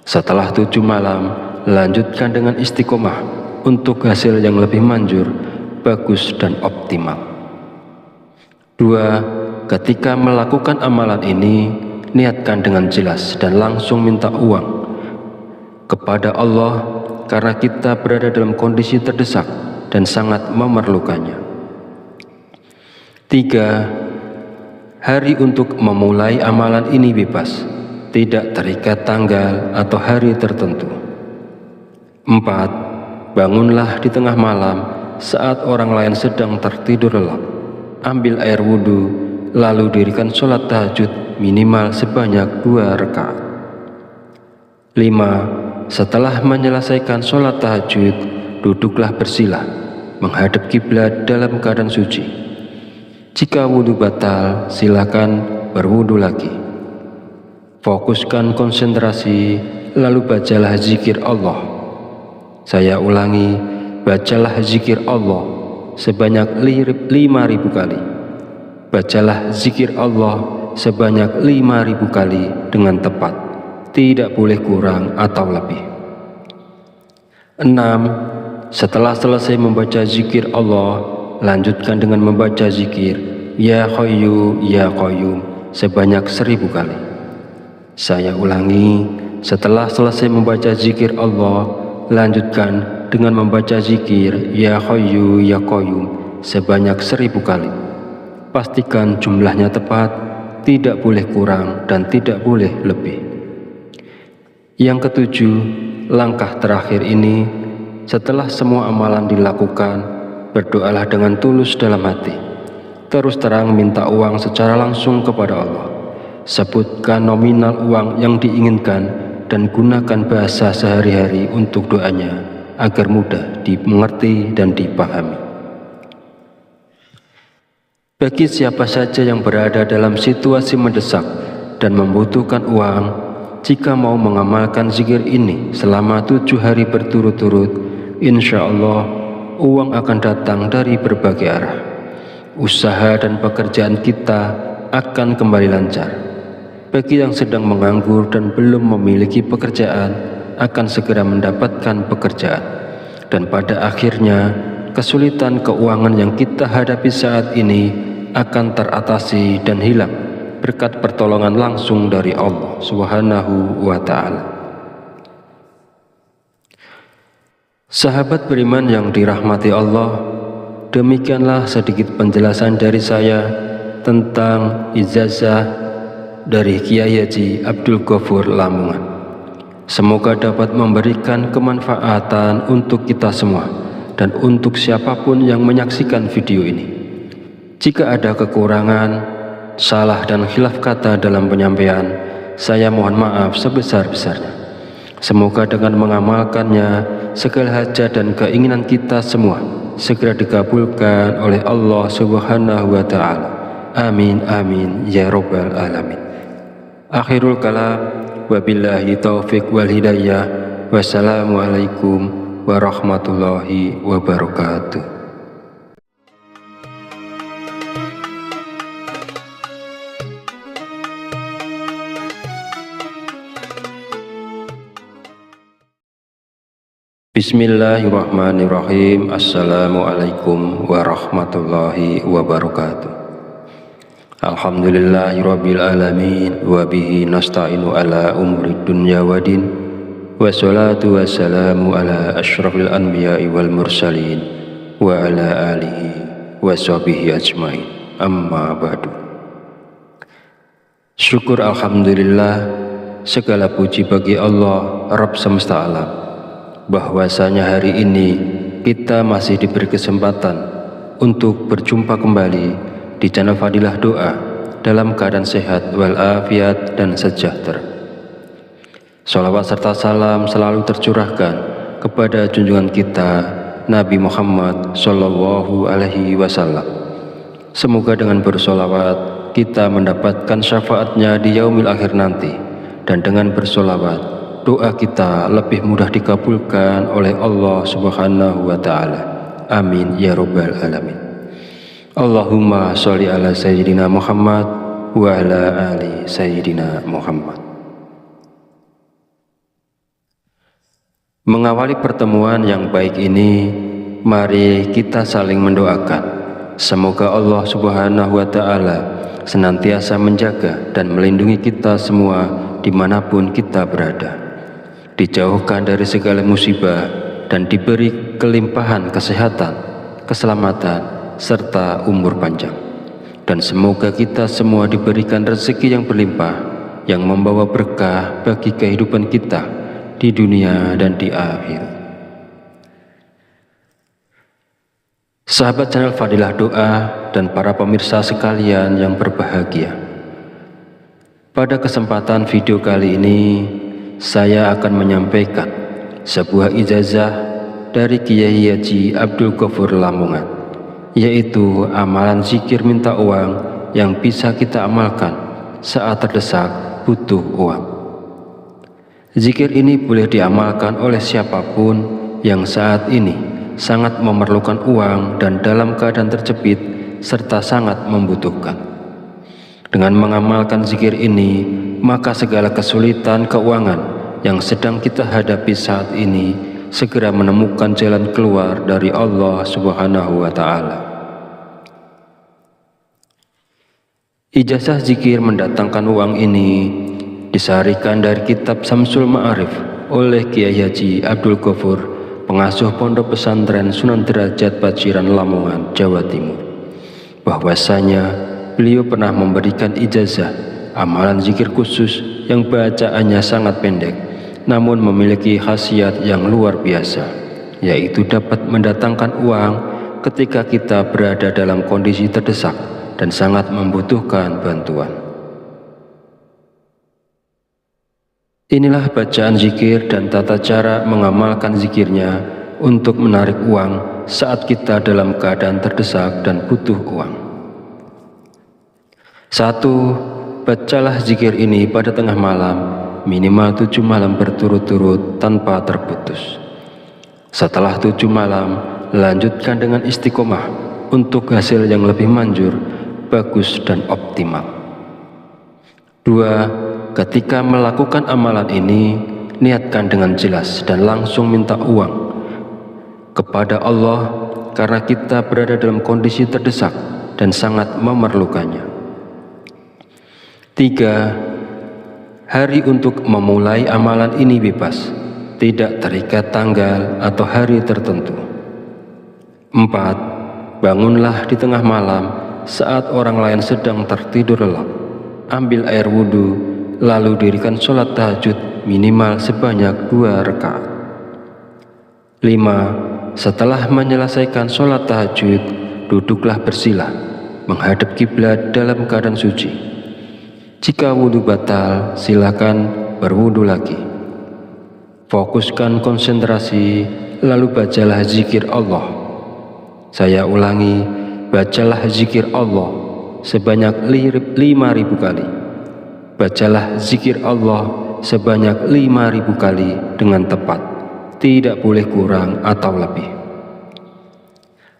Setelah 7 malam, lanjutkan dengan istiqomah untuk hasil yang lebih manjur, bagus dan optimal. 2. Ketika melakukan amalan ini, niatkan dengan jelas dan langsung minta uang. kepada Allah karena kita berada dalam kondisi terdesak dan sangat memerlukannya. 3. Hari untuk memulai amalan ini bebas, tidak terikat tanggal atau hari tertentu. 4. Bangunlah di tengah malam saat orang lain sedang tertidur lelap. Ambil air wudhu, lalu dirikan sholat tahajud minimal sebanyak 2 rakaat. 5. Setelah menyelesaikan sholat tahajud, duduklah bersila, menghadap kiblat dalam keadaan suci. Jika wudhu batal, silakan berwudhu lagi. Fokuskan konsentrasi, lalu bacalah zikir Allah. Saya ulangi, bacalah zikir Allah sebanyak 5.000 kali. Bacalah zikir Allah sebanyak 5.000 kali dengan tepat, tidak boleh kurang atau lebih. 6. Setelah selesai membaca zikir Allah, lanjutkan dengan membaca zikir Ya Hayyu Ya Qayyum sebanyak 1.000 kali. Saya ulangi, setelah selesai membaca zikir Allah, lanjutkan dengan membaca zikir Ya Hayyu Ya Qayyum sebanyak 1.000 kali. Pastikan jumlahnya tepat, tidak boleh kurang dan tidak boleh lebih. Yang ketujuh, langkah terakhir ini, setelah semua amalan dilakukan, berdoalah dengan tulus dalam hati. Terus terang minta uang secara langsung kepada Allah. Sebutkan nominal uang yang diinginkan dan gunakan bahasa sehari-hari untuk doanya agar mudah dimengerti dan dipahami. Bagi siapa saja yang berada dalam situasi mendesak dan membutuhkan uang, jika mau mengamalkan zikir ini selama 7 hari berturut-turut, insya Allah uang akan datang dari berbagai arah. Usaha dan pekerjaan kita akan kembali lancar. Bagi yang sedang menganggur dan belum memiliki pekerjaan, akan segera mendapatkan pekerjaan. Dan pada akhirnya, kesulitan keuangan yang kita hadapi saat ini akan teratasi dan hilang berkat pertolongan langsung dari Allah Subhanahu wa Ta'ala. Sahabat beriman yang dirahmati Allah, demikianlah sedikit penjelasan dari saya tentang ijazah dari Kiai Haji Abdul Ghafur Lamongan. Semoga dapat memberikan kemanfaatan untuk kita semua dan untuk siapapun yang menyaksikan video ini. Jika ada kekurangan, salah dan khilaf kata dalam penyampaian, saya mohon maaf sebesar-besarnya. Semoga dengan mengamalkannya, segala hajat dan keinginan kita semua segera dikabulkan oleh Allah Subhanahu wa Ta'ala. Amin amin ya rabbal alamin. Akhirul kalam, wabillahi taufiq wal hidayah. Wassalamualaikum warahmatullahi wabarakatuh. Bismillahirrahmanirrahim. Assalamualaikum warahmatullahi wabarakatuh. Alhamdulillahirabbil alamin wa bihi nasta'inu ala umuri dunya waddin. Wassalatu wassalamu ala asyrafil anbiya'i wal mursalin wa ala alihi washabihi ajmain. Amma ba'du. Syukur alhamdulillah, segala puji bagi Allah Rabb semesta alam, bahwasanya hari ini kita masih diberi kesempatan untuk berjumpa kembali di channel Fadilah Doa dalam keadaan sehat walafiat dan sejahtera. Sholawat serta salam selalu tercurahkan kepada junjungan kita Nabi Muhammad Sallallahu Alaihi Wasallam. Semoga dengan bersolawat kita mendapatkan syafaatnya di yaumil akhir nanti, dan dengan bersolawat doa kita lebih mudah dikabulkan oleh Allah Subhanahu wa Ta'ala. Amin ya rabbal alamin. Allahumma sholli ala sayyidina Muhammad wa ala ali sayyidina Muhammad. Mengawali pertemuan yang baik ini, mari kita saling mendoakan. Semoga Allah Subhanahu wa Ta'ala senantiasa menjaga dan melindungi kita semua dimanapun kita berada. dijauhkan dari segala musibah, dan diberi kelimpahan kesehatan, keselamatan, serta umur panjang. Dan semoga kita semua diberikan rezeki yang berlimpah, yang membawa berkah bagi kehidupan kita di dunia dan di akhir. Sahabat channel Fadilah Doa dan para pemirsa sekalian yang berbahagia, pada kesempatan video kali ini saya akan menyampaikan sebuah ijazah dari Kiai Haji Abdul Ghafur Lamongan, yaitu amalan zikir minta uang yang bisa kita amalkan saat terdesak butuh uang. Zikir ini boleh diamalkan oleh siapapun yang saat ini sangat memerlukan uang dan dalam keadaan terjepit serta sangat membutuhkan. Dengan mengamalkan zikir ini, maka segala kesulitan keuangan yang sedang kita hadapi saat ini segera menemukan jalan keluar dari Allah Subhanahu wa Ta'ala. Ijazah zikir mendatangkan uang ini disarikan dari kitab Samsul Ma'arif oleh Kiai Haji Abdul Ghafur, pengasuh Pondok Pesantren Sunan Derajat Paciran Lamongan, Jawa Timur, bahwasanya beliau pernah memberikan ijazah amalan zikir khusus yang bacaannya sangat pendek namun memiliki khasiat yang luar biasa, yaitu dapat mendatangkan uang ketika kita berada dalam kondisi terdesak dan sangat membutuhkan bantuan. Inilah bacaan zikir dan tata cara mengamalkan zikirnya untuk menarik uang saat kita dalam keadaan terdesak dan butuh uang. 1. Bacalah zikir ini pada tengah malam, minimal 7 malam berturut-turut tanpa terputus. Setelah 7 malam, lanjutkan dengan istiqomah untuk hasil yang lebih manjur, bagus dan optimal. 2. Ketika melakukan amalan ini, niatkan dengan jelas dan langsung minta uang kepada Allah karena kita berada dalam kondisi terdesak dan sangat memerlukannya. 3. Hari untuk memulai amalan ini bebas, tidak terikat tanggal atau hari tertentu. 4. Bangunlah di tengah malam saat orang lain sedang tertidur lelap. Ambil air wudhu, lalu dirikan sholat tahajud minimal sebanyak 2 rakaat. 5. Setelah menyelesaikan sholat tahajud, duduklah bersila, menghadap kiblat dalam keadaan suci. Jika wudhu batal, silakan berwudhu lagi. Fokuskan konsentrasi, lalu bacalah zikir Allah. Saya ulangi, bacalah zikir Allah sebanyak 5.000 kali. Bacalah zikir Allah sebanyak 5.000 kali dengan tepat, tidak boleh kurang atau lebih.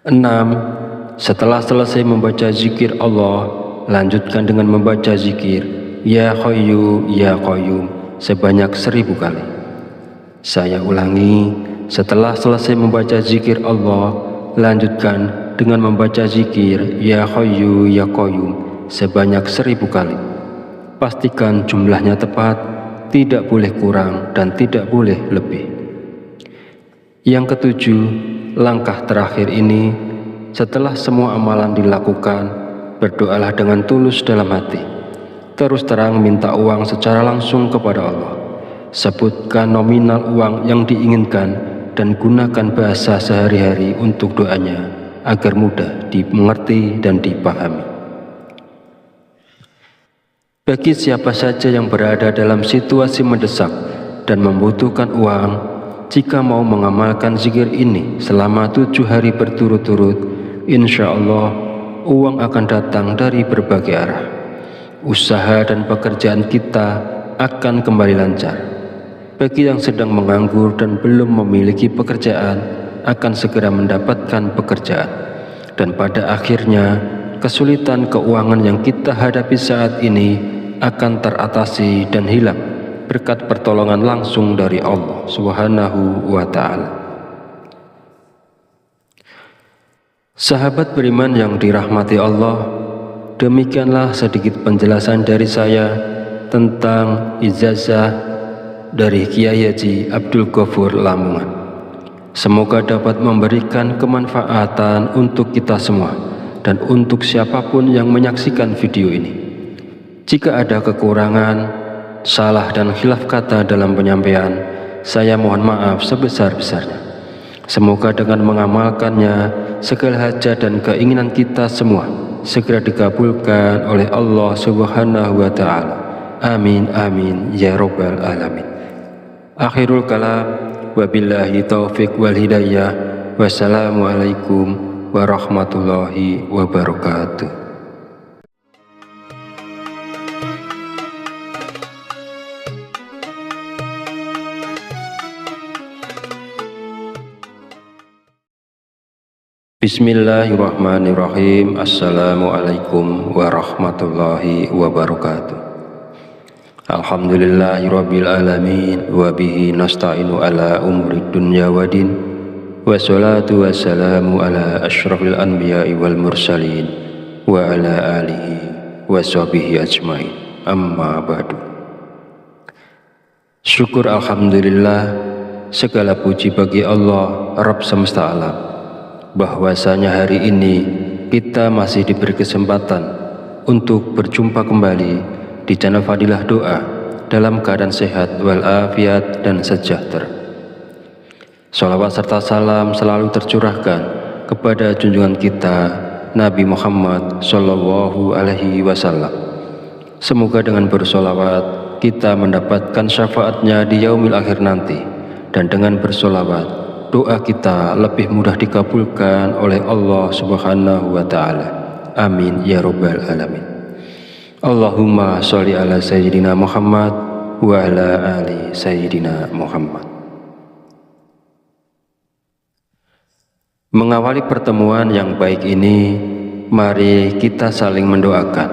6. Setelah selesai membaca zikir Allah, lanjutkan dengan membaca zikir Ya Hayyu Ya Qayyum sebanyak 1.000 kali. Saya ulangi, setelah selesai membaca zikir Allah, lanjutkan dengan membaca zikir Ya Hayyu Ya Qayyum sebanyak 1.000 kali. Pastikan jumlahnya tepat, tidak boleh kurang dan tidak boleh lebih. Yang ketujuh, langkah terakhir ini, setelah semua amalan dilakukan, berdoalah dengan tulus dalam hati. Terus terang minta uang secara langsung kepada Allah. Sebutkan nominal uang yang diinginkan dan gunakan bahasa sehari-hari untuk doanya agar mudah dimengerti dan dipahami. Bagi siapa saja yang berada dalam situasi mendesak dan membutuhkan uang, jika mau mengamalkan zikir ini selama 7 hari berturut-turut, insya Allah uang akan datang dari berbagai arah. Usaha dan pekerjaan kita akan kembali lancar. Bagi yang sedang menganggur dan belum memiliki pekerjaan, akan segera mendapatkan pekerjaan. Dan pada akhirnya, kesulitan keuangan yang kita hadapi saat ini akan teratasi dan hilang berkat pertolongan langsung dari Allah Subhanahu wa Ta'ala. Sahabat beriman yang dirahmati Allah, demikianlah sedikit penjelasan dari saya tentang ijazah dari Kiai Haji Abdul Ghafur Lamongan. Semoga dapat memberikan kemanfaatan untuk kita semua dan untuk siapapun yang menyaksikan video ini. Jika ada kekurangan, salah dan khilaf kata dalam penyampaian, saya mohon maaf sebesar-besarnya. Semoga dengan mengamalkannya, segala hajat dan keinginan kita semua segera dikabulkan oleh Allah Subhanahu wa Ta'ala. Amin amin ya rabbal alamin. Akhirul kalam, wabillahi taufiq wal hidayah. Wassalamualaikum warahmatullahi wabarakatuh. Bismillahirrahmanirrahim. Assalamualaikum warahmatullahi wabarakatuh. Alhamdulillahirabbil alamin wa bihi nasta'inu ala umurid dunya waddin. Wassalatu wassalamu ala asyrafil anbiya'i wal mursalin wa ala alihi wa sahbihi ajmain. Amma ba'du. Syukur alhamdulillah, segala puji bagi Allah Rabb semesta alam, bahwasanya hari ini kita masih diberi kesempatan untuk berjumpa kembali di channel Fadilah Doa dalam keadaan sehat walafiat dan sejahtera. Shalawat serta salam selalu tercurahkan kepada junjungan kita Nabi Muhammad Sallallahu Alaihi Wasallam. Semoga dengan bersolawat kita mendapatkan syafaatnya di yaumil akhir nanti, dan dengan bersolawat doa kita lebih mudah dikabulkan oleh Allah Subhanahu wa Ta'ala. Amin ya rabbal alamin. Allahumma sholli ala sayyidina Muhammad wa ala ali sayyidina Muhammad. Mengawali pertemuan yang baik ini, mari kita saling mendoakan.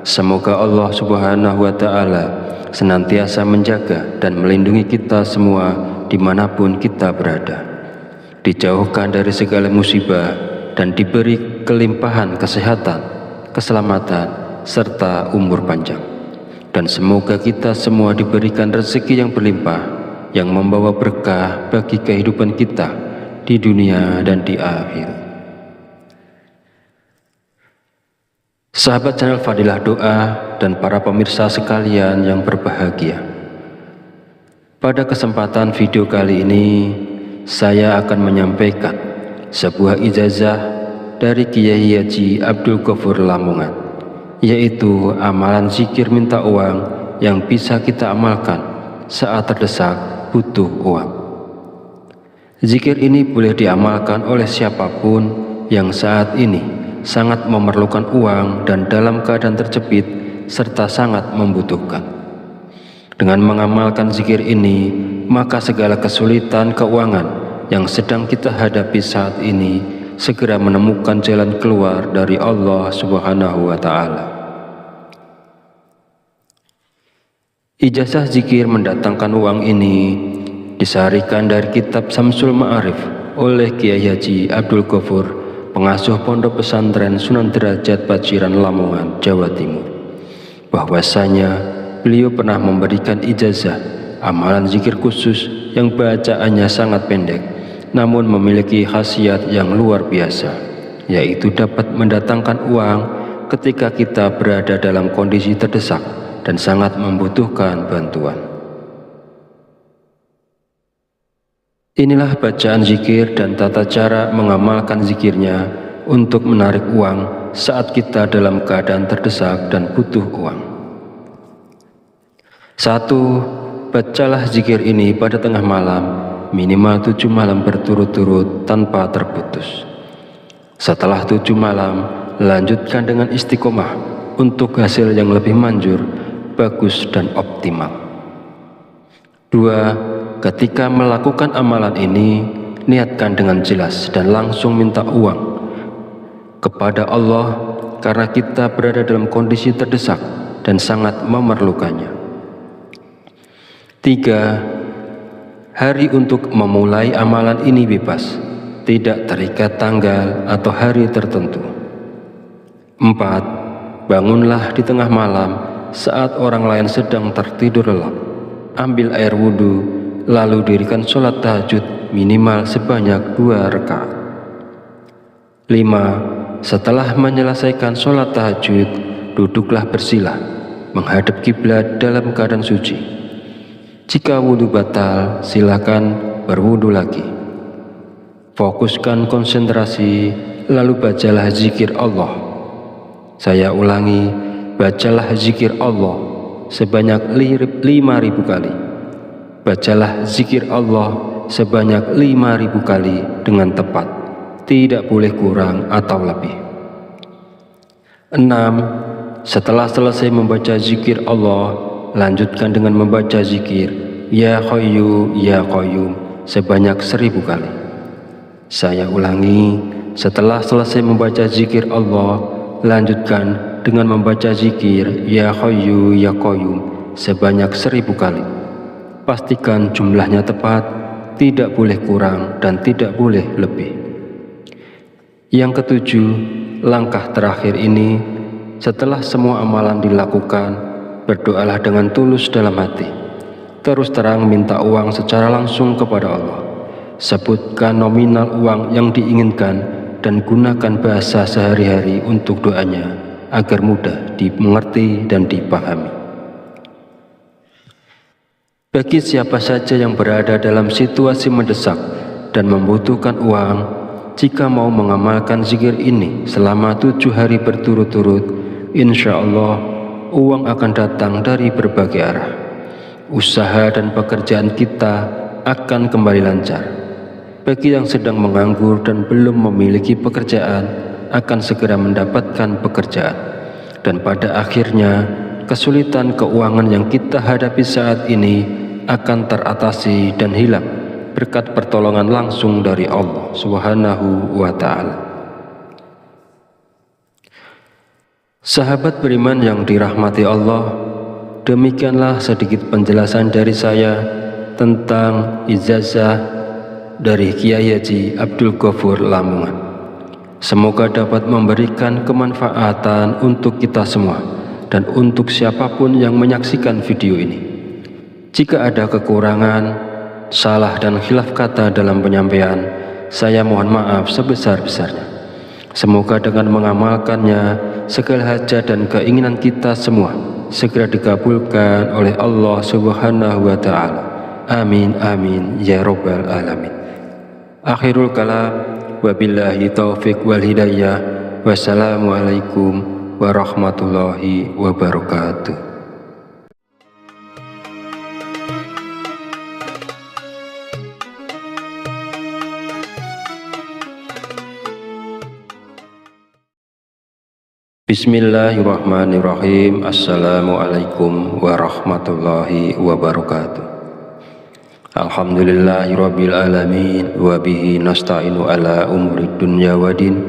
Semoga Allah Subhanahu wa Ta'ala senantiasa menjaga dan melindungi kita semua dimanapun kita berada, dijauhkan dari segala musibah dan diberi kelimpahan kesehatan, keselamatan, serta umur panjang. Dan semoga kita semua diberikan rezeki yang berlimpah, yang membawa berkah bagi kehidupan kita di dunia dan di akhirat. Sahabat channel Fadilah Doa dan para pemirsa sekalian yang berbahagia, pada kesempatan video kali ini saya akan menyampaikan sebuah ijazah dari Kiai Haji Abdul Ghafur Lamongan, yaitu amalan zikir minta uang yang bisa kita amalkan saat terdesak butuh uang. Zikir ini boleh diamalkan oleh siapapun yang saat ini sangat memerlukan uang dan dalam keadaan terjepit serta sangat membutuhkan. Dengan mengamalkan zikir ini, maka segala kesulitan keuangan yang sedang kita hadapi saat ini segera menemukan jalan keluar dari Allah Subhanahu wa Ta'ala. Ijazah zikir mendatangkan uang ini disaharikan dari kitab Samsul Ma'arif oleh Kiai Haji Abdul Ghafur, pengasuh Pondok Pesantren Sunan Derajat Paciran Lamongan, Jawa Timur. Bahwasanya beliau pernah memberikan ijazah amalan zikir khusus yang bacaannya sangat pendek, namun memiliki khasiat yang luar biasa, yaitu dapat mendatangkan uang ketika kita berada dalam kondisi terdesak dan sangat membutuhkan bantuan. Inilah bacaan zikir dan tata cara mengamalkan zikirnya untuk menarik uang saat kita dalam keadaan terdesak dan butuh uang. 1. Bacalah zikir ini pada tengah malam, minimal 7 malam berturut-turut tanpa terputus. Setelah 7 malam, lanjutkan dengan istiqomah untuk hasil yang lebih manjur, bagus dan optimal. 2. Ketika melakukan amalan ini, niatkan dengan jelas dan langsung minta uang kepada Allah karena kita berada dalam kondisi terdesak dan sangat memerlukannya. 3. Hari untuk memulai amalan ini bebas, tidak terikat tanggal atau hari tertentu. 4. Bangunlah di tengah malam saat orang lain sedang tertidur lelap. ambil air wudhu, lalu dirikan sholat tahajud minimal sebanyak 2 rakaat. 5. Setelah menyelesaikan sholat tahajud, duduklah bersila, menghadap kiblat dalam keadaan suci. Jika wudhu batal, silakan berwudhu lagi. Fokuskan konsentrasi, lalu bacalah zikir Allah. Saya ulangi, bacalah zikir Allah sebanyak 5.000 kali. Bacalah zikir Allah sebanyak 5.000 kali dengan tepat, tidak boleh kurang atau lebih. 6. Setelah selesai membaca zikir Allah, lanjutkan dengan membaca zikir Ya Hayyu Ya Qayyum sebanyak 1.000 kali. Saya ulangi, setelah selesai membaca zikir Allah, lanjutkan dengan membaca zikir Ya Hayyu Ya Qayyum sebanyak 1.000 kali. Pastikan jumlahnya tepat, tidak boleh kurang dan tidak boleh lebih. Yang ketujuh, langkah terakhir ini, setelah semua amalan dilakukan, berdoalah dengan tulus dalam hati. Terus terang minta uang secara langsung kepada Allah. Sebutkan nominal uang yang diinginkan dan gunakan bahasa sehari-hari untuk doanya agar mudah dimengerti dan dipahami. Bagi siapa saja yang berada dalam situasi mendesak dan membutuhkan uang, jika mau mengamalkan zikir ini selama 7 hari berturut-turut, insya Allah uang akan datang dari berbagai arah. Usaha dan pekerjaan kita akan kembali lancar. Bagi yang sedang menganggur dan belum memiliki pekerjaan, akan segera mendapatkan pekerjaan. Dan pada akhirnya, kesulitan keuangan yang kita hadapi saat ini akan teratasi dan hilang berkat pertolongan langsung dari Allah Subhanahu wa Ta'ala. Sahabat beriman yang dirahmati Allah, demikianlah sedikit penjelasan dari saya tentang ijazah dari Kiai Haji Abdul Ghafur Lamongan. Semoga dapat memberikan kemanfaatan untuk kita semua dan untuk siapapun yang menyaksikan video ini. Jika ada kekurangan, salah dan khilaf kata dalam penyampaian, saya mohon maaf sebesar-besarnya. Semoga dengan mengamalkannya, segala hajat dan keinginan kita semua segera dikabulkan oleh Allah Subhanahu wa Ta'ala. Amin amin ya rabbal alamin. Akhirul kalam, wabillahi taufiq wal hidayah. Wassalamualaikum warahmatullahi wabarakatuh. Bismillahirrahmanirrahim. Assalamualaikum warahmatullahi wabarakatuh. Alhamdulillahirabbil alamin wa bihi nasta'inu ala umuri dunya waddin.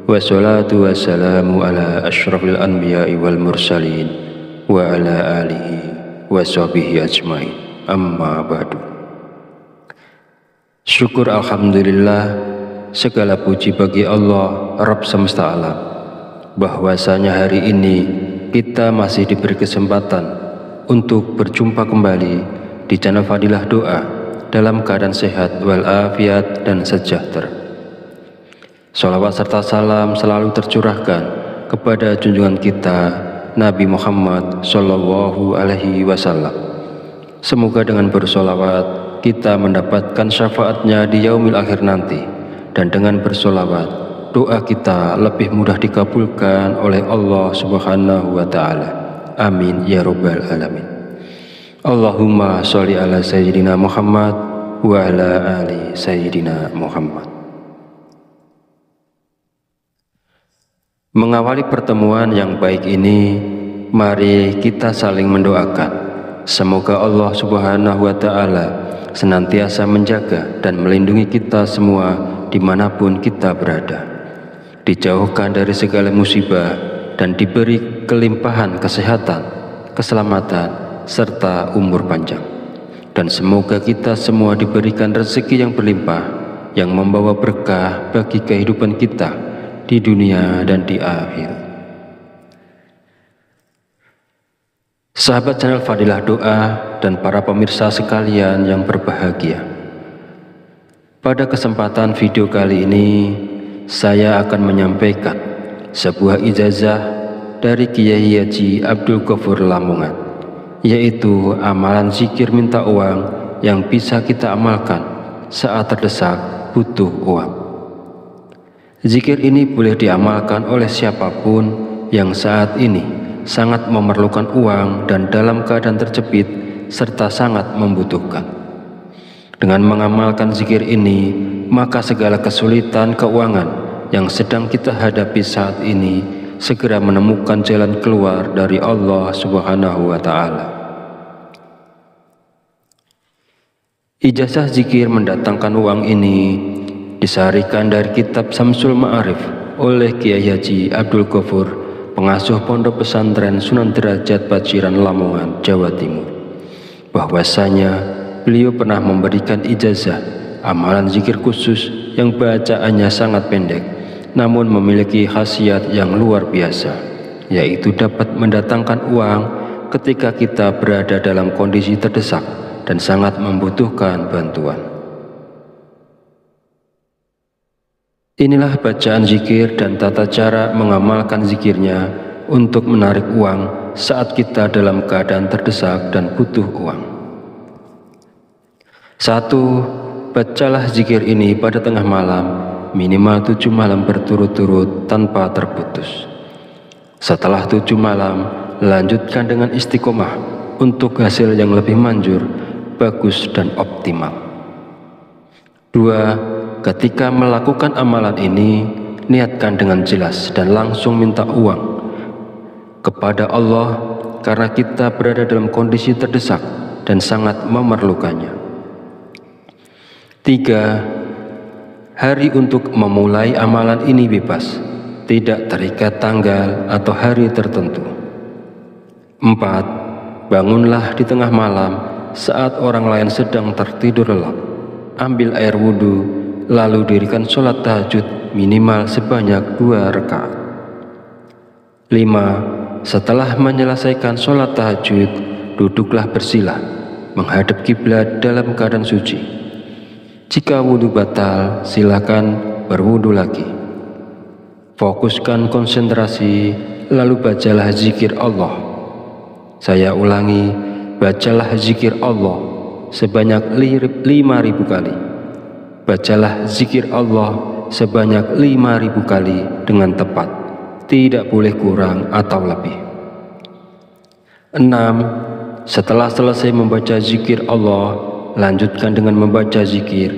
Wassalatu wassalamu ala asyrafil anbiya'i wal mursalin wa ala alihi wa sahbihi ajmain. Amma ba'du. Syukur alhamdulillah, segala puji bagi Allah Rabb semesta alam, bahwasanya hari ini kita masih diberi kesempatan untuk berjumpa kembali di channel Fadilah Doa dalam keadaan sehat walafiat dan sejahtera. Sholawat serta salam selalu tercurahkan kepada junjungan kita Nabi Muhammad Sallallahu Alaihi Wasallam. Semoga dengan bersolawat kita mendapatkan syafaatnya di yaumil akhir nanti, dan dengan bersolawat doa kita lebih mudah dikabulkan oleh Allah Subhanahu wa Ta'ala. Amin ya rabbal alamin. Allahumma sholli ala sayyidina Muhammad wa ala ali sayyidina Muhammad. Mengawali pertemuan yang baik ini, mari kita saling mendoakan. Semoga Allah Subhanahu wa Ta'ala senantiasa menjaga dan melindungi kita semua dimanapun kita berada, dijauhkan dari segala musibah dan diberi kelimpahan kesehatan, keselamatan, serta umur panjang. Dan semoga kita semua diberikan rezeki yang berlimpah, yang membawa berkah bagi kehidupan kita di dunia dan di akhirat. Sahabat channel Fadilah Doa dan para pemirsa sekalian yang berbahagia. Pada kesempatan video kali ini, saya akan menyampaikan sebuah ijazah dari Kiai Haji Abdul Ghafur Lamongan, yaitu amalan zikir minta uang yang bisa kita amalkan saat terdesak butuh uang. Zikir ini boleh diamalkan oleh siapapun yang saat ini sangat memerlukan uang dan dalam keadaan terjepit serta sangat membutuhkan. Dengan mengamalkan zikir ini, maka segala kesulitan keuangan yang sedang kita hadapi saat ini segera menemukan jalan keluar dari Allah Subhanahu wa Ta'ala. Ijazah zikir mendatangkan uang ini disarikan dari kitab Samsul Ma'arif oleh Kiai Haji Abdul Ghafur, pengasuh Pondok Pesantren Sunan Derajat Paciran Lamongan, Jawa Timur, bahwasanya beliau pernah memberikan ijazah amalan zikir khusus yang bacaannya sangat pendek namun memiliki khasiat yang luar biasa, yaitu dapat mendatangkan uang ketika kita berada dalam kondisi terdesak dan sangat membutuhkan bantuan. Inilah bacaan zikir dan tata cara mengamalkan zikirnya untuk menarik uang saat kita dalam keadaan terdesak dan butuh uang. 1. Bacalah zikir ini pada tengah malam, minimal 7 malam berturut-turut tanpa terputus. Setelah 7 malam, lanjutkan dengan istiqomah untuk hasil yang lebih manjur, bagus dan optimal. 2. Ketika melakukan amalan ini, niatkan dengan jelas dan langsung minta uang kepada Allah karena kita berada dalam kondisi terdesak dan sangat memerlukannya. 3. Hari untuk memulai amalan ini bebas, tidak terikat tanggal atau hari tertentu. 4. Bangunlah di tengah malam saat orang lain sedang tertidur lelap. Ambil air wudhu, lalu dirikan sholat tahajud minimal sebanyak 2 rakaat. 5. Setelah menyelesaikan sholat tahajud, duduklah bersila, menghadap kiblat dalam keadaan suci. Jika wudhu batal, silakan berwudhu lagi. Fokuskan konsentrasi, lalu bacalah zikir Allah. Saya ulangi, bacalah zikir Allah sebanyak 5.000 kali. Bacalah zikir Allah sebanyak 5.000 kali dengan tepat, tidak boleh kurang atau lebih. 6. Setelah selesai membaca zikir Allah, lanjutkan dengan membaca zikir